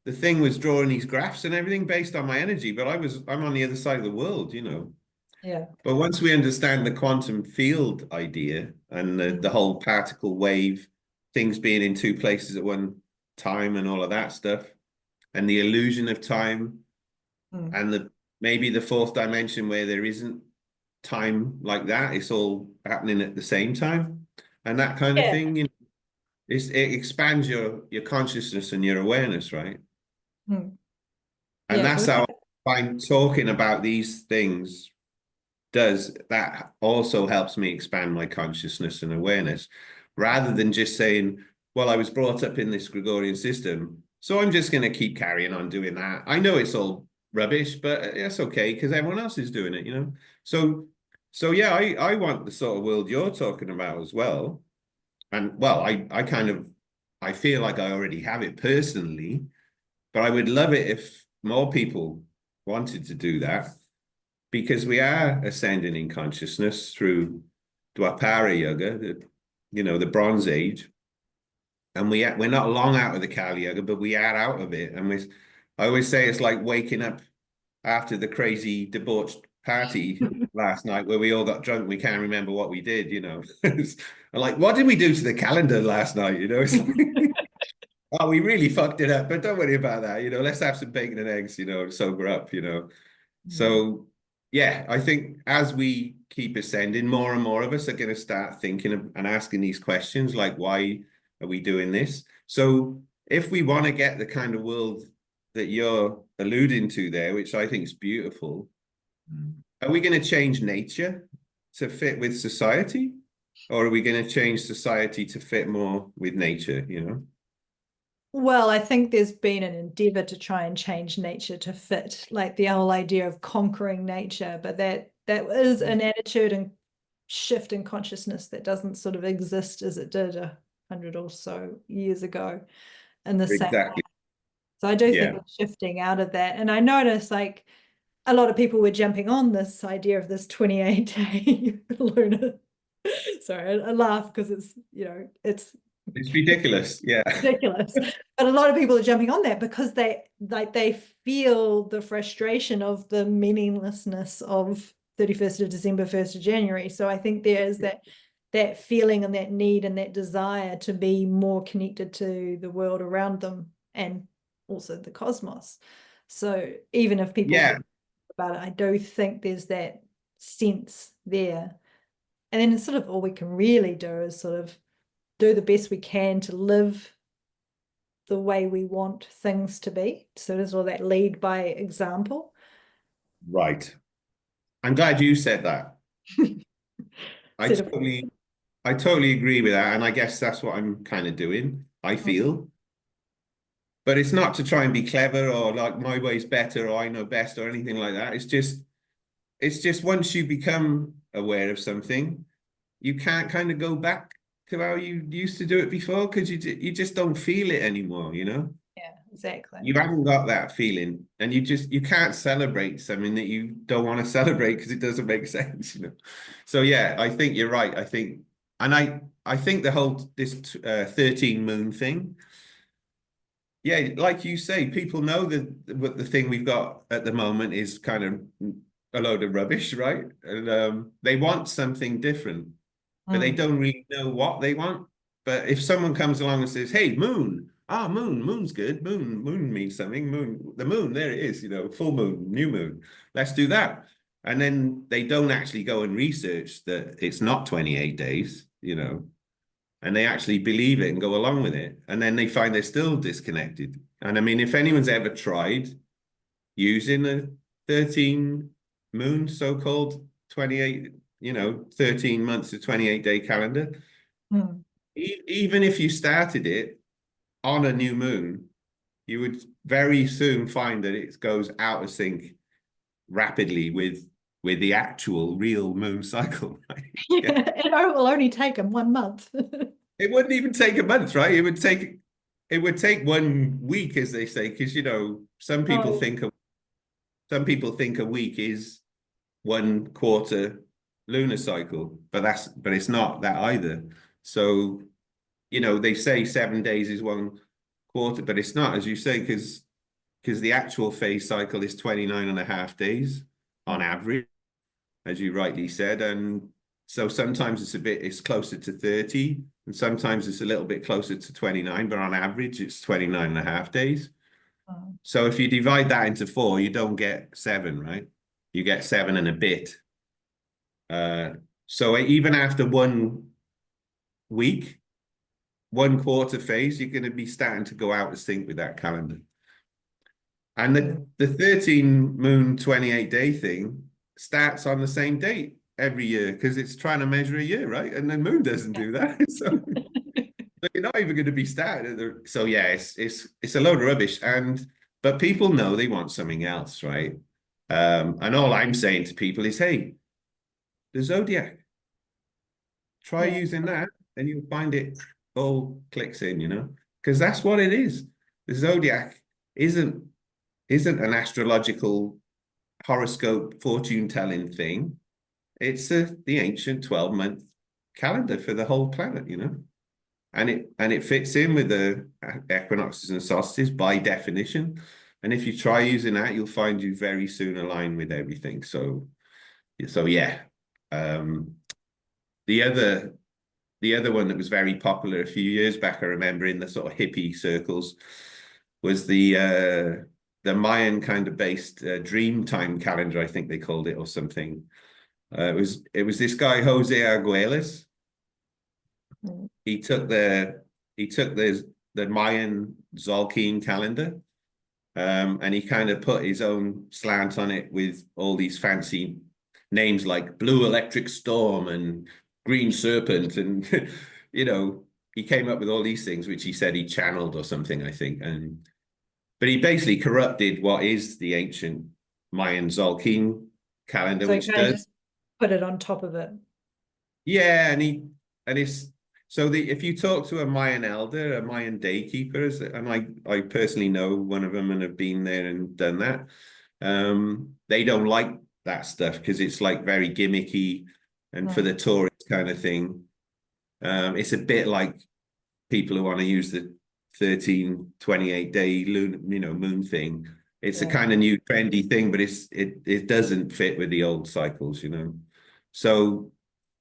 the thing was drawing these graphs and everything based on my energy. But I'm on the other side of the world. yeah. But once we understand the quantum field idea and the whole particle wave, things being in two places at one time and all of that stuff, and the illusion of time, Mm. and maybe the fourth dimension where there isn't time like that, it's all happening at the same time, and that kind of Yeah. thing, it expands your consciousness and your awareness, right? Mm. And Yeah, that's how I find talking about these things that also helps me expand my consciousness and awareness, rather than just saying, well, I was brought up in this Gregorian system, so I'm just going to keep carrying on doing that. I know it's all rubbish, but it's okay because everyone else is doing it. So yeah, I want the sort of world you're talking about as well. And well, I feel like I already have it personally, but I would love it if more people wanted to do that, because we are ascending in consciousness through Dwapara Yuga, the Bronze Age, and we're not long out of the Kali Yuga, but we are out of it. And I always say it's like waking up after the crazy debauched party last night where we all got drunk. We can't remember what we did. Like, what did we do to the calendar last night? It's like, oh, we really fucked it up, but don't worry about that. Let's have some bacon and eggs, sober up. So, yeah, I think as we keep ascending, more and more of us are going to start thinking and asking these questions like, why are we doing this? So, if we want to get the kind of world that you're alluding to there, which I think is beautiful, are we going to change nature to fit with society? Or are we going to change society to fit more with nature? Well, I think there's been an endeavor to try and change nature to fit, like the whole idea of conquering nature, but that is an attitude and shift in consciousness that doesn't sort of exist as it did 100 or so years ago in the same way. Exactly. So I do think Yeah. we're shifting out of that. And I noticed like a lot of people were jumping on this idea of this 28-day lunar. Sorry, I laugh because it's It's ridiculous. Yeah. ridiculous. But a lot of people are jumping on that because they feel the frustration of the meaninglessness of 31st of December, 1st of January. So I think there is that feeling and that need and that desire to be more connected to the world around them and also the cosmos. So even if people Yeah. about it, I do think there's that sense there. And then it's sort of all we can really do is sort of do the best we can to live the way we want things to be. So there's all that lead by example. Right. I'm glad you said that. I Sort of, totally, I totally agree with that. And I guess that's what I'm kind of doing, I feel. But it's not to try and be clever or like my way's better or I know best or anything like that. It's just once you become aware of something, you can't kind of go back to how you used to do it before because you just don't feel it anymore, you know? yeah, exactly. You haven't got that feeling and you can't celebrate something that you don't want to celebrate because it doesn't make sense, you know? So yeah, I think you're right. I think the whole this 13 moon thing, yeah, like you say, people know that what the thing we've got at the moment is kind of a load of rubbish, right? And they want something different, but they don't really know what they want. But if someone comes along and says, "Hey, moon, moon's good. Moon means something. The moon, there it is. You know, full moon, new moon. Let's do that." And then they don't actually go and research that it's not 28 days, you know, and they actually believe it and go along with it. And then they find they're still disconnected. And I mean, if anyone's ever tried using a 13 moon, so-called 28, 13 months to 28-day calendar, even if you started it on a new moon, you would very soon find that it goes out of sync rapidly with the actual real moon cycle. Right? Yeah, it will only take them 1 month. It wouldn't even take a month, right? It would take 1 week, as they say, because some people think a week is 1/4 lunar cycle, but it's not that either. So, they say 7 days is 1/4, but it's not, as you say, because the actual phase cycle is 29.5 days on average, as you rightly said. And so sometimes it's closer to 30, and sometimes it's a little bit closer to 29, but on average, it's 29.5 days. So if you divide that into 4, you don't get 7, right? You get 7 and a bit. So even after 1 week, 1/4 phase, you're going to be starting to go out of sync with that calendar. And the 13 moon 28-day thing starts on the same date every year because it's trying to measure a year, right? And the moon doesn't do that. So you're not even going to be started. So yeah, it's a load of rubbish. But people know they want something else, right? And all I'm saying to people is, hey, the zodiac, try using that and you'll find it all clicks in, because that's what it is. The zodiac isn't an astrological horoscope fortune telling thing. It's the ancient 12-month calendar for the whole planet, and it fits in with the equinoxes and solstices by definition. And if you try using that, you'll find you very soon align with everything. So yeah. The other one that was very popular a few years back, I remember in the sort of hippie circles, was the Mayan kind of based dream time calendar, I think they called it, or something. It was this guy Jose Arguelles. He took the Mayan Zolkeen calendar, and he kind of put his own slant on it with all these fancy names like Blue Electric Storm and Green Serpent, and he came up with all these things which he said he channeled or something, I think. But he basically corrupted what is the ancient Mayan Zolkeen calendar, So which kind of just put it on top of it. Yeah, and it's so if you talk to a Mayan elder, a Mayan day keeper, and I personally know one of them and have been there and done that, they don't like that stuff because it's like very gimmicky and for the tourist kind of thing. It's a bit like people who want to use the 13, 28-day moon thing. It's a kind of new trendy thing, but it doesn't fit with the old cycles. So,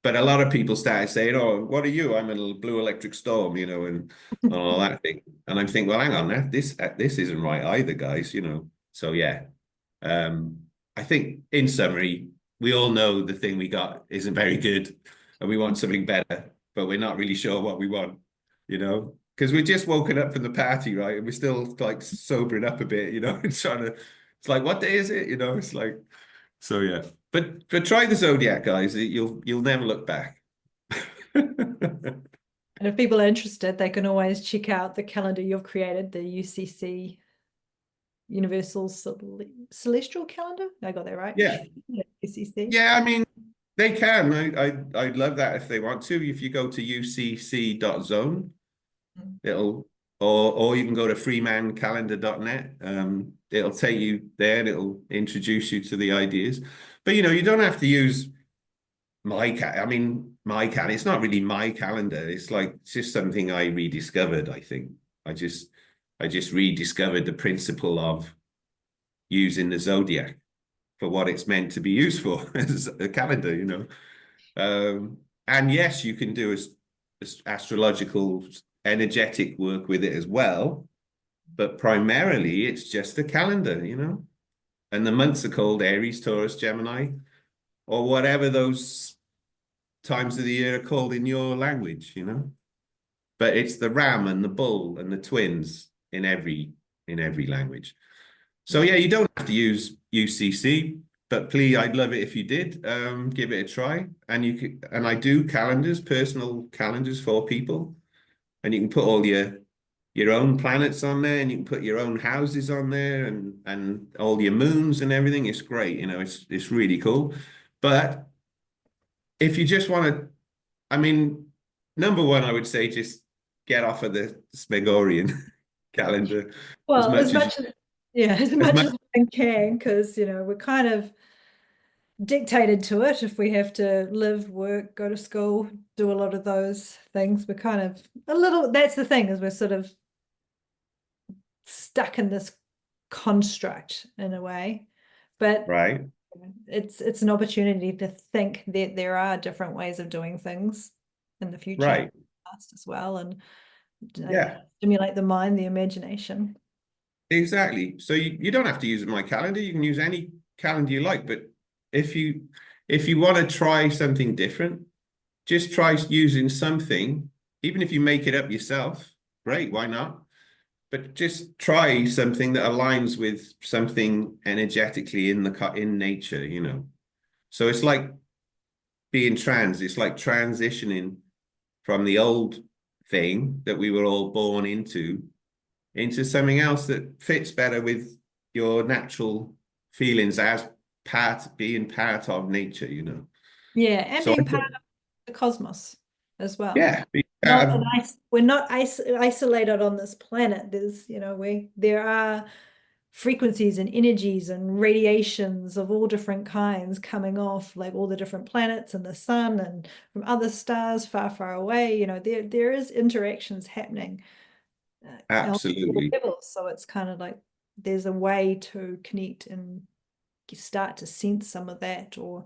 but a lot of people started saying, "Oh, what are you? I'm a blue electric storm," and all that thing. And I'm thinking, well, hang on, this isn't right either, guys. So yeah, I think in summary, we all know the thing we got isn't very good, and we want something better, but we're not really sure what we want, you know, because we're just woken up from the party, right? And we're still like sobering up a bit, you know, and trying to, it's like, what day is it? You know, it's like, so yeah. But try the Zodiac, guys. You'll never look back. And if people are interested, they can always check out the calendar you've created, the UCC Universal Celestial Calendar. I got that right. Yeah. Yeah, UCC. Yeah, I mean, they can. I'd love that if they want to. If you go to ucc.zone, it'll or you can go to freemancalendar.net. It'll take you there and it'll introduce you to the ideas. But you know, you don't have to use I mean, my calendar. It's not really my calendar. It's like it's just something I rediscovered, I think. I just rediscovered the principle of using the zodiac for what it's meant to be used for as a calendar, you know. And yes, you can do astrological, energetic work with it as well, but primarily it's just a calendar, you know. And the months are called Aries, Taurus, Gemini, or whatever those times of the year are called in your language, you know. But it's the ram and the bull and the twins in every language. So yeah, you don't have to use UCC, but please, I'd love it if you did. Give it a try. And you can, and I do calendars, personal calendars for people, and you can put all your own planets on there, and you can put your own houses on there, and all your moons and everything. It's great, you know. It's really cool. But if you just want to, I mean, number one, I would say just get off of the Gregorian calendar as Well, much as yeah, as much as we can, because you know we're kind of dictated to it. If we have to live, work, go to school, do a lot of those things, we're kind of a little. That's the thing, is we're sort of stuck in this construct in a way. But right. it's an opportunity to think that there are different ways of doing things in the future, Right. past as well, and Yeah, stimulate the mind, the imagination. exactly. So you don't have to use my calendar. You can use any calendar you like. But if you want to try something different, just try using something, even if you make it up yourself, great, why not? But just try something that aligns with something energetically in nature, you know. So it's like being trans, it's like transitioning from the old thing that we were all born into something else that fits better with your natural feelings as being part of nature, you know. Yeah, and So being part of the cosmos as well. yeah, We're not isolated on this planet. There's, you know, there are frequencies and energies and radiations of all different kinds coming off, like all the different planets and the sun and from other stars far, far away. You know, there is interactions happening on all absolutely. levels. So it's kind of like there's a way to connect and start to sense some of that, or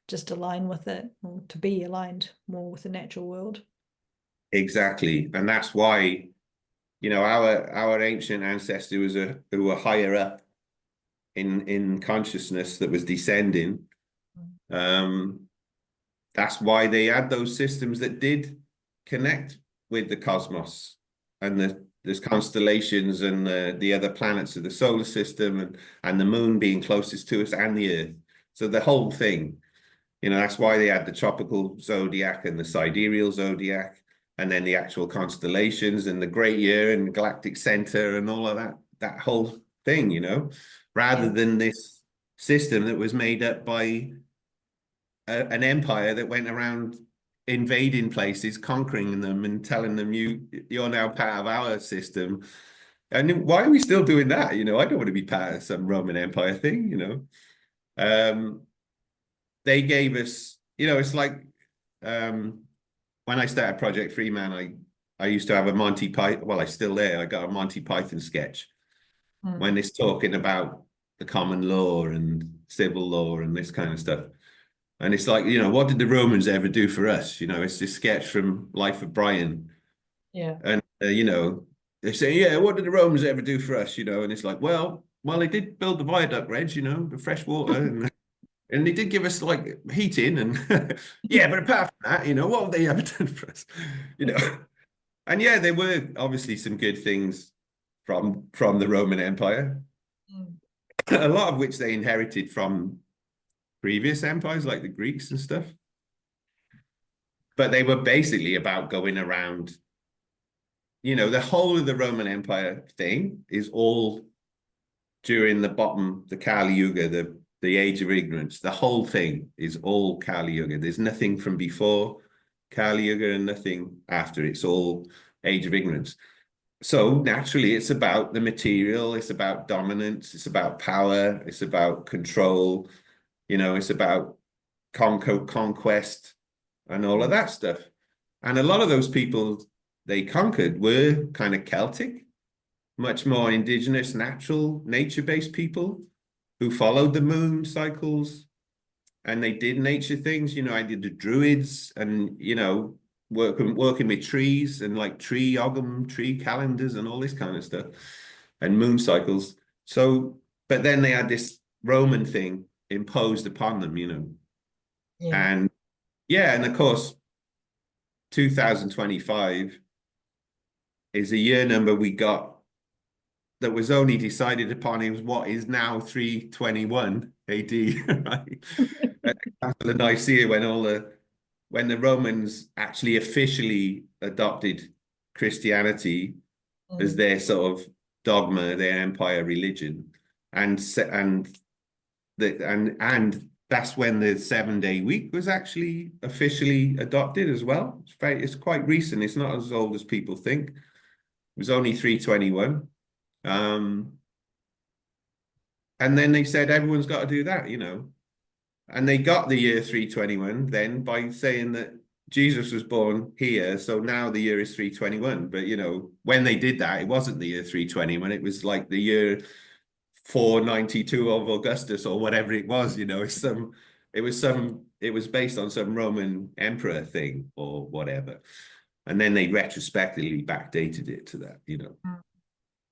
just align with it, or to be aligned more with the natural world. Exactly. And that's why, you know, our ancient ancestor was who were higher up in consciousness that was descending. That's why they had those systems that did connect with the cosmos and there's constellations and the other planets of the solar system and the moon being closest to us and the earth. So the whole thing, you know, that's why they had the tropical zodiac and the sidereal zodiac, and then the actual constellations and the great year and galactic center and all of that whole thing, you know, rather than this system that was made up by an empire that went around invading places, conquering them, and telling them you're now part of our system. And why are we still doing that? You know, I don't want to be part of some Roman Empire thing, you know. They gave us, you know, it's like when I started Project Freeman, I used to have a Monty Python, well, I still there. I got a Monty Python sketch when it's talking about the common law and civil law and this kind of stuff. And it's like, you know, what did the Romans ever do for us? You know, it's this sketch from Life of Brian. Yeah. And, you know, they say, yeah, what did the Romans ever do for us? You know, and it's like, well, they did build the viaduct, Reg, you know, the fresh water. And And they did give us like heating and yeah, but apart from that, what have they ever done for us? You know. And yeah, there were obviously some good things from the Roman Empire, Mm. a lot of which they inherited from previous empires like the Greeks and stuff. But they were basically about going around, the whole of the Roman Empire thing is all during the Kali Yuga, the age of ignorance. The whole thing is all Kali Yuga. There's nothing from before Kali Yuga and nothing after. It's all age of ignorance. So naturally, it's about the material, it's about dominance, it's about power, it's about control, it's about conquest and all of that stuff. And a lot of those people they conquered were kind of Celtic, much more indigenous, natural, nature-based people who followed the moon cycles and they did nature things. I did the druids and, working with trees and like tree ogam, tree calendars and all this kind of stuff and moon cycles. So, but then they had this Roman thing imposed upon them, Yeah. and yeah, and of course, 2025 is a year number we got that was only decided upon in what is now 321 AD, right? At the Council of Nicaea, when the Romans actually officially adopted Christianity as their sort of dogma, their empire religion, and that's when the 7-day week was actually officially adopted as well. It's quite recent. It's not as old as people think. It was only 321. And then they said everyone's got to do that, And they got the year 321 then by saying that Jesus was born here, so now the year is 321. But when they did that, it wasn't the year 321. It was like the year 492 of Augustus or whatever it was. It was based on some Roman emperor thing or whatever. And then they retrospectively backdated it to that,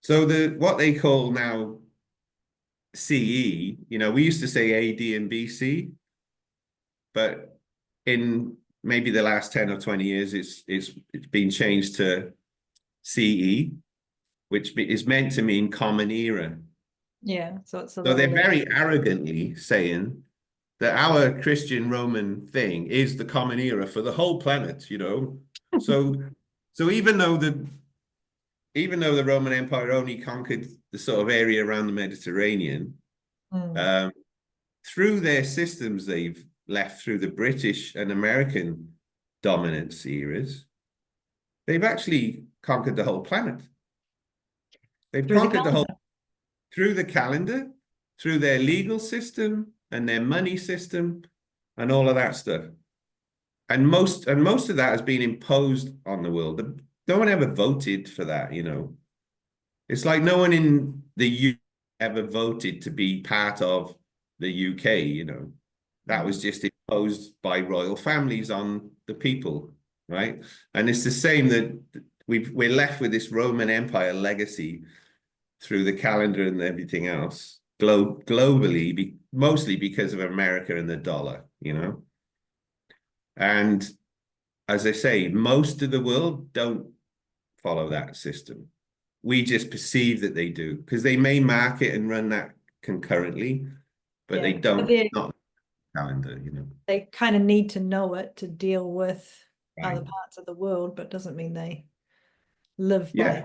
So what they call now CE, we used to say AD and BC, but in maybe the last 10 or 20 years, it's been changed to CE, which is meant to mean common era. Yeah, so it's so they're very arrogantly saying that our Christian Roman thing is the common era for the whole planet, So even though the Roman Empire only conquered the sort of area around the Mediterranean, through their systems they've left through the British and American dominance eras, they've actually conquered the whole planet. They've conquered the whole through the calendar, through their legal system and their money system and all of that stuff. And most of that has been imposed on the world. No one ever voted for that, It's like no one in the UK ever voted to be part of the UK, That was just imposed by royal families on the people, right? And it's the same that we're left with this Roman Empire legacy through the calendar and everything else globally, mostly because of America and the dollar, And as I say, most of the world don't follow that system. We just perceive that they do because they may market and run that concurrently, but they don't. Not calendar, They kind of need to know it to deal with right. other parts of the world, but doesn't mean they live by it.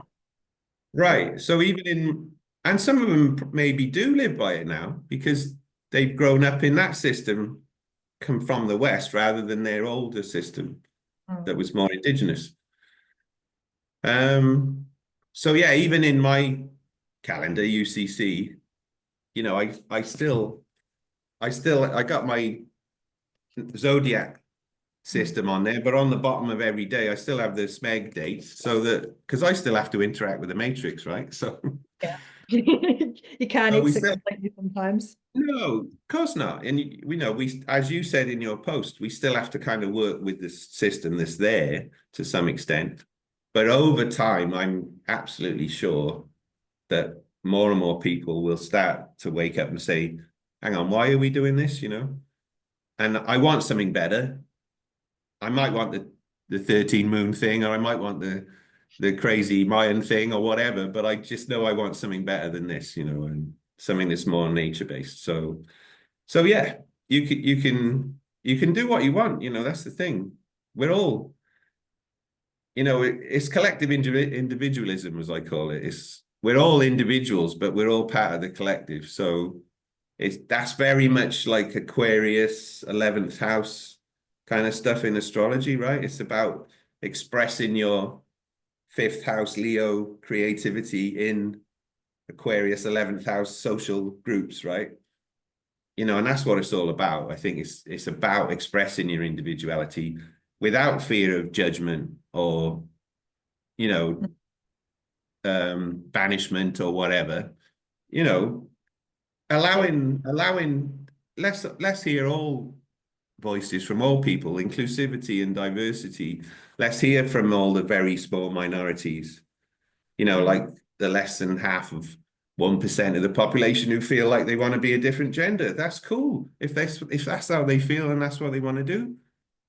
Right. So and some of them maybe do live by it now because they've grown up in that system, come from the West rather than their older system that was more indigenous. So yeah, even in my calendar, UCC, I got my zodiac system on there, but on the bottom of every day, I still have the SMEG date, so that because I still have to interact with the matrix, right? So yeah, you can't exit completely sometimes. No, of course not. And as you said in your post, we still have to kind of work with this system that's there to some extent. But over time, I'm absolutely sure that more and more people will start to wake up and say, hang on, why are we doing this, you know? And I want something better. I might want the 13 moon thing, or I might want the crazy Mayan thing or whatever, but I just know I want something better than this, you know, and something that's more nature based. So yeah, you can do what you want, you know, that's the thing. We're all, you know, it's collective individualism, as I call it. It's we're all individuals, but we're all part of the collective. So that's very much like Aquarius, 11th house kind of stuff in astrology, right? It's about expressing your fifth house Leo creativity in Aquarius, 11th house social groups, right? You know, and that's what it's all about. I think it's about expressing your individuality without fear of judgment or, you know, banishment or whatever. You know, allowing let's hear all voices from all people, inclusivity and diversity. Let's hear from all the very small minorities, you know, like the less than half of 1% of the population who feel like they want to be a different gender. That's cool. If that's how they feel and that's what they want to do,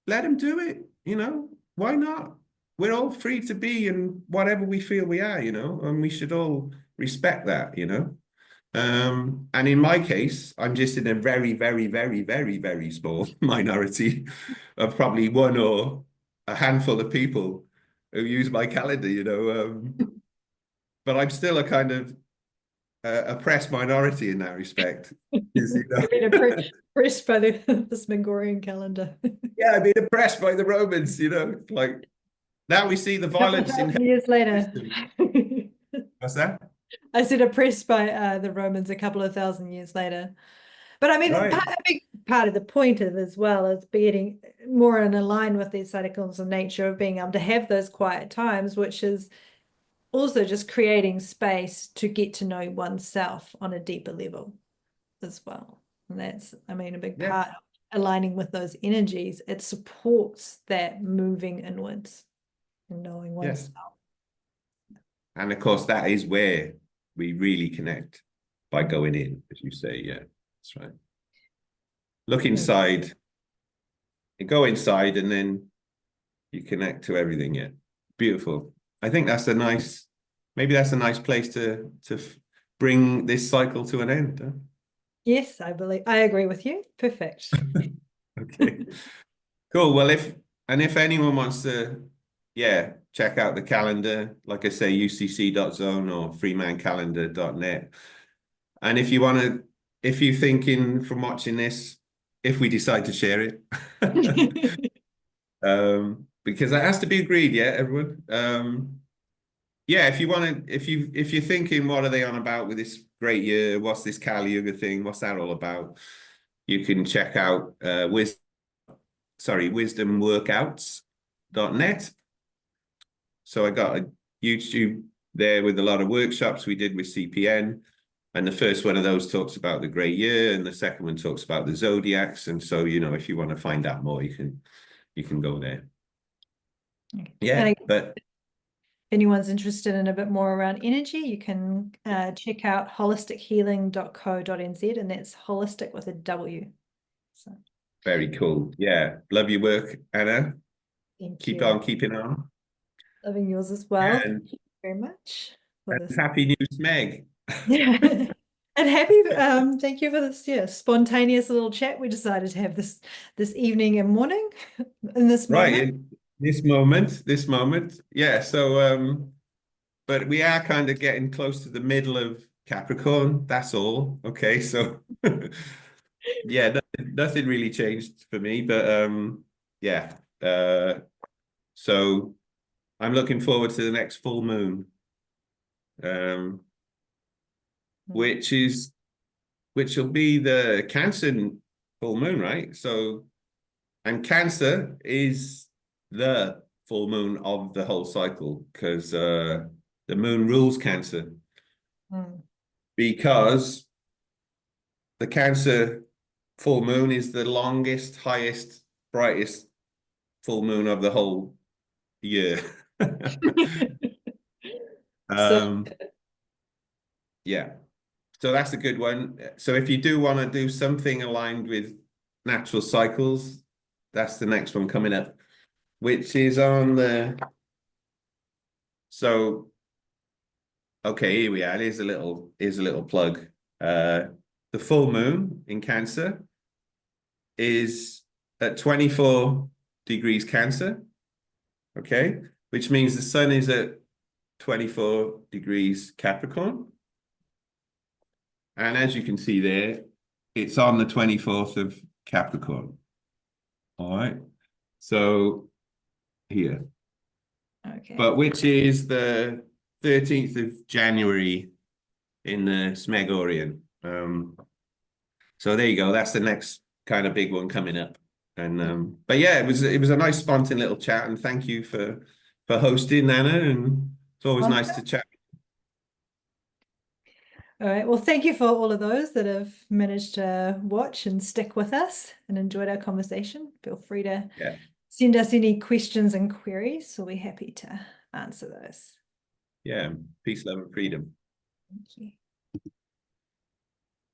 let them do it. You know, why not? We're all free to be in whatever we feel we are, you know, and we should all respect that, you know. And in my case, I'm just in a very, very, very, very, very small minority of probably one or a handful of people who use my calendar, you know. But I'm still a kind of oppressed minority in that respect. You know? You've been oppressed by this Gregorian calendar. Yeah, I've been oppressed by the Romans, you know, like now we see the violence in Years later. What's that? I said oppressed by the Romans a couple of thousand years later. But I mean, Right. a big part of the point of as well is getting more in line with these cycles of nature of being able to have those quiet times, which is also just creating space to get to know oneself on a deeper level as well. And that's, I mean, a big Yeah. part of aligning with those energies. It supports that moving inwards and knowing Yes. oneself. And of course, that is where we really connect by going in, as you say. Yeah, that's right. Look inside, and go inside, and then you connect to everything. Yeah, beautiful. I think that's maybe that's a nice place to bring this cycle to an end. Huh? Yes, I agree with you. Perfect. Okay, cool. Well, if anyone wants to, yeah, check out the calendar, like I say, ucc.zone or freemancalendar.net. And if you're thinking from watching this, if we decide to share it, because that has to be agreed, yeah, everyone. Yeah, if you want to, if you're thinking, what are they on about with this great year? What's this Kali Yuga thing? What's that all about? You can check out wisdomworkouts.net. So I got a YouTube there with a lot of workshops we did with CPN. And the first one of those talks about the great year, and the second one talks about the zodiacs. And so, you know, if you want to find out more, you can go there. Okay. Yeah, but if anyone's interested in a bit more around energy, you can check out holistichealing.co.nz, and that's holistic with a W. So very cool. Yeah, love your work, Anna. thank Keep you. on keeping on. Loving yours as well. And, Thank you very much for and this. happy news, Meg. Yeah. And happy, thank you for this, spontaneous little chat we decided to have this evening and morning in this Right, moment. in this moment. Yeah, so but we are kind of getting close to the middle of Capricorn, that's all. Okay, so yeah, nothing really changed for me, but yeah. So I'm looking forward to the next full moon. Which will be the Cancer full moon, right? So, and Cancer is the full moon of the whole cycle because the moon rules Cancer because the Cancer full moon is the longest, highest, brightest full moon of the whole year. So Yeah. So that's a good one. So if you do want to do something aligned with natural cycles, that's the next one coming up, which is on the. So, okay, here we are. Here's a little plug. The full moon in Cancer is at 24 degrees Cancer. Okay, which means the sun is at 24 degrees Capricorn. And as you can see there, it's on the 24th of Capricorn. All right. So here. Okay. But which is the 13th of January in the Gregorian. So there you go. That's the next kind of big one coming up. And but yeah, it was a nice spontaneous little chat, and thank you for hosting, Nana, and it's always nice to chat. All right. Well, thank you for all of those that have managed to watch and stick with us and enjoyed our conversation. Feel free to send us any questions and queries. We'll be happy to answer those. Yeah. Peace, love, and freedom. Thank you.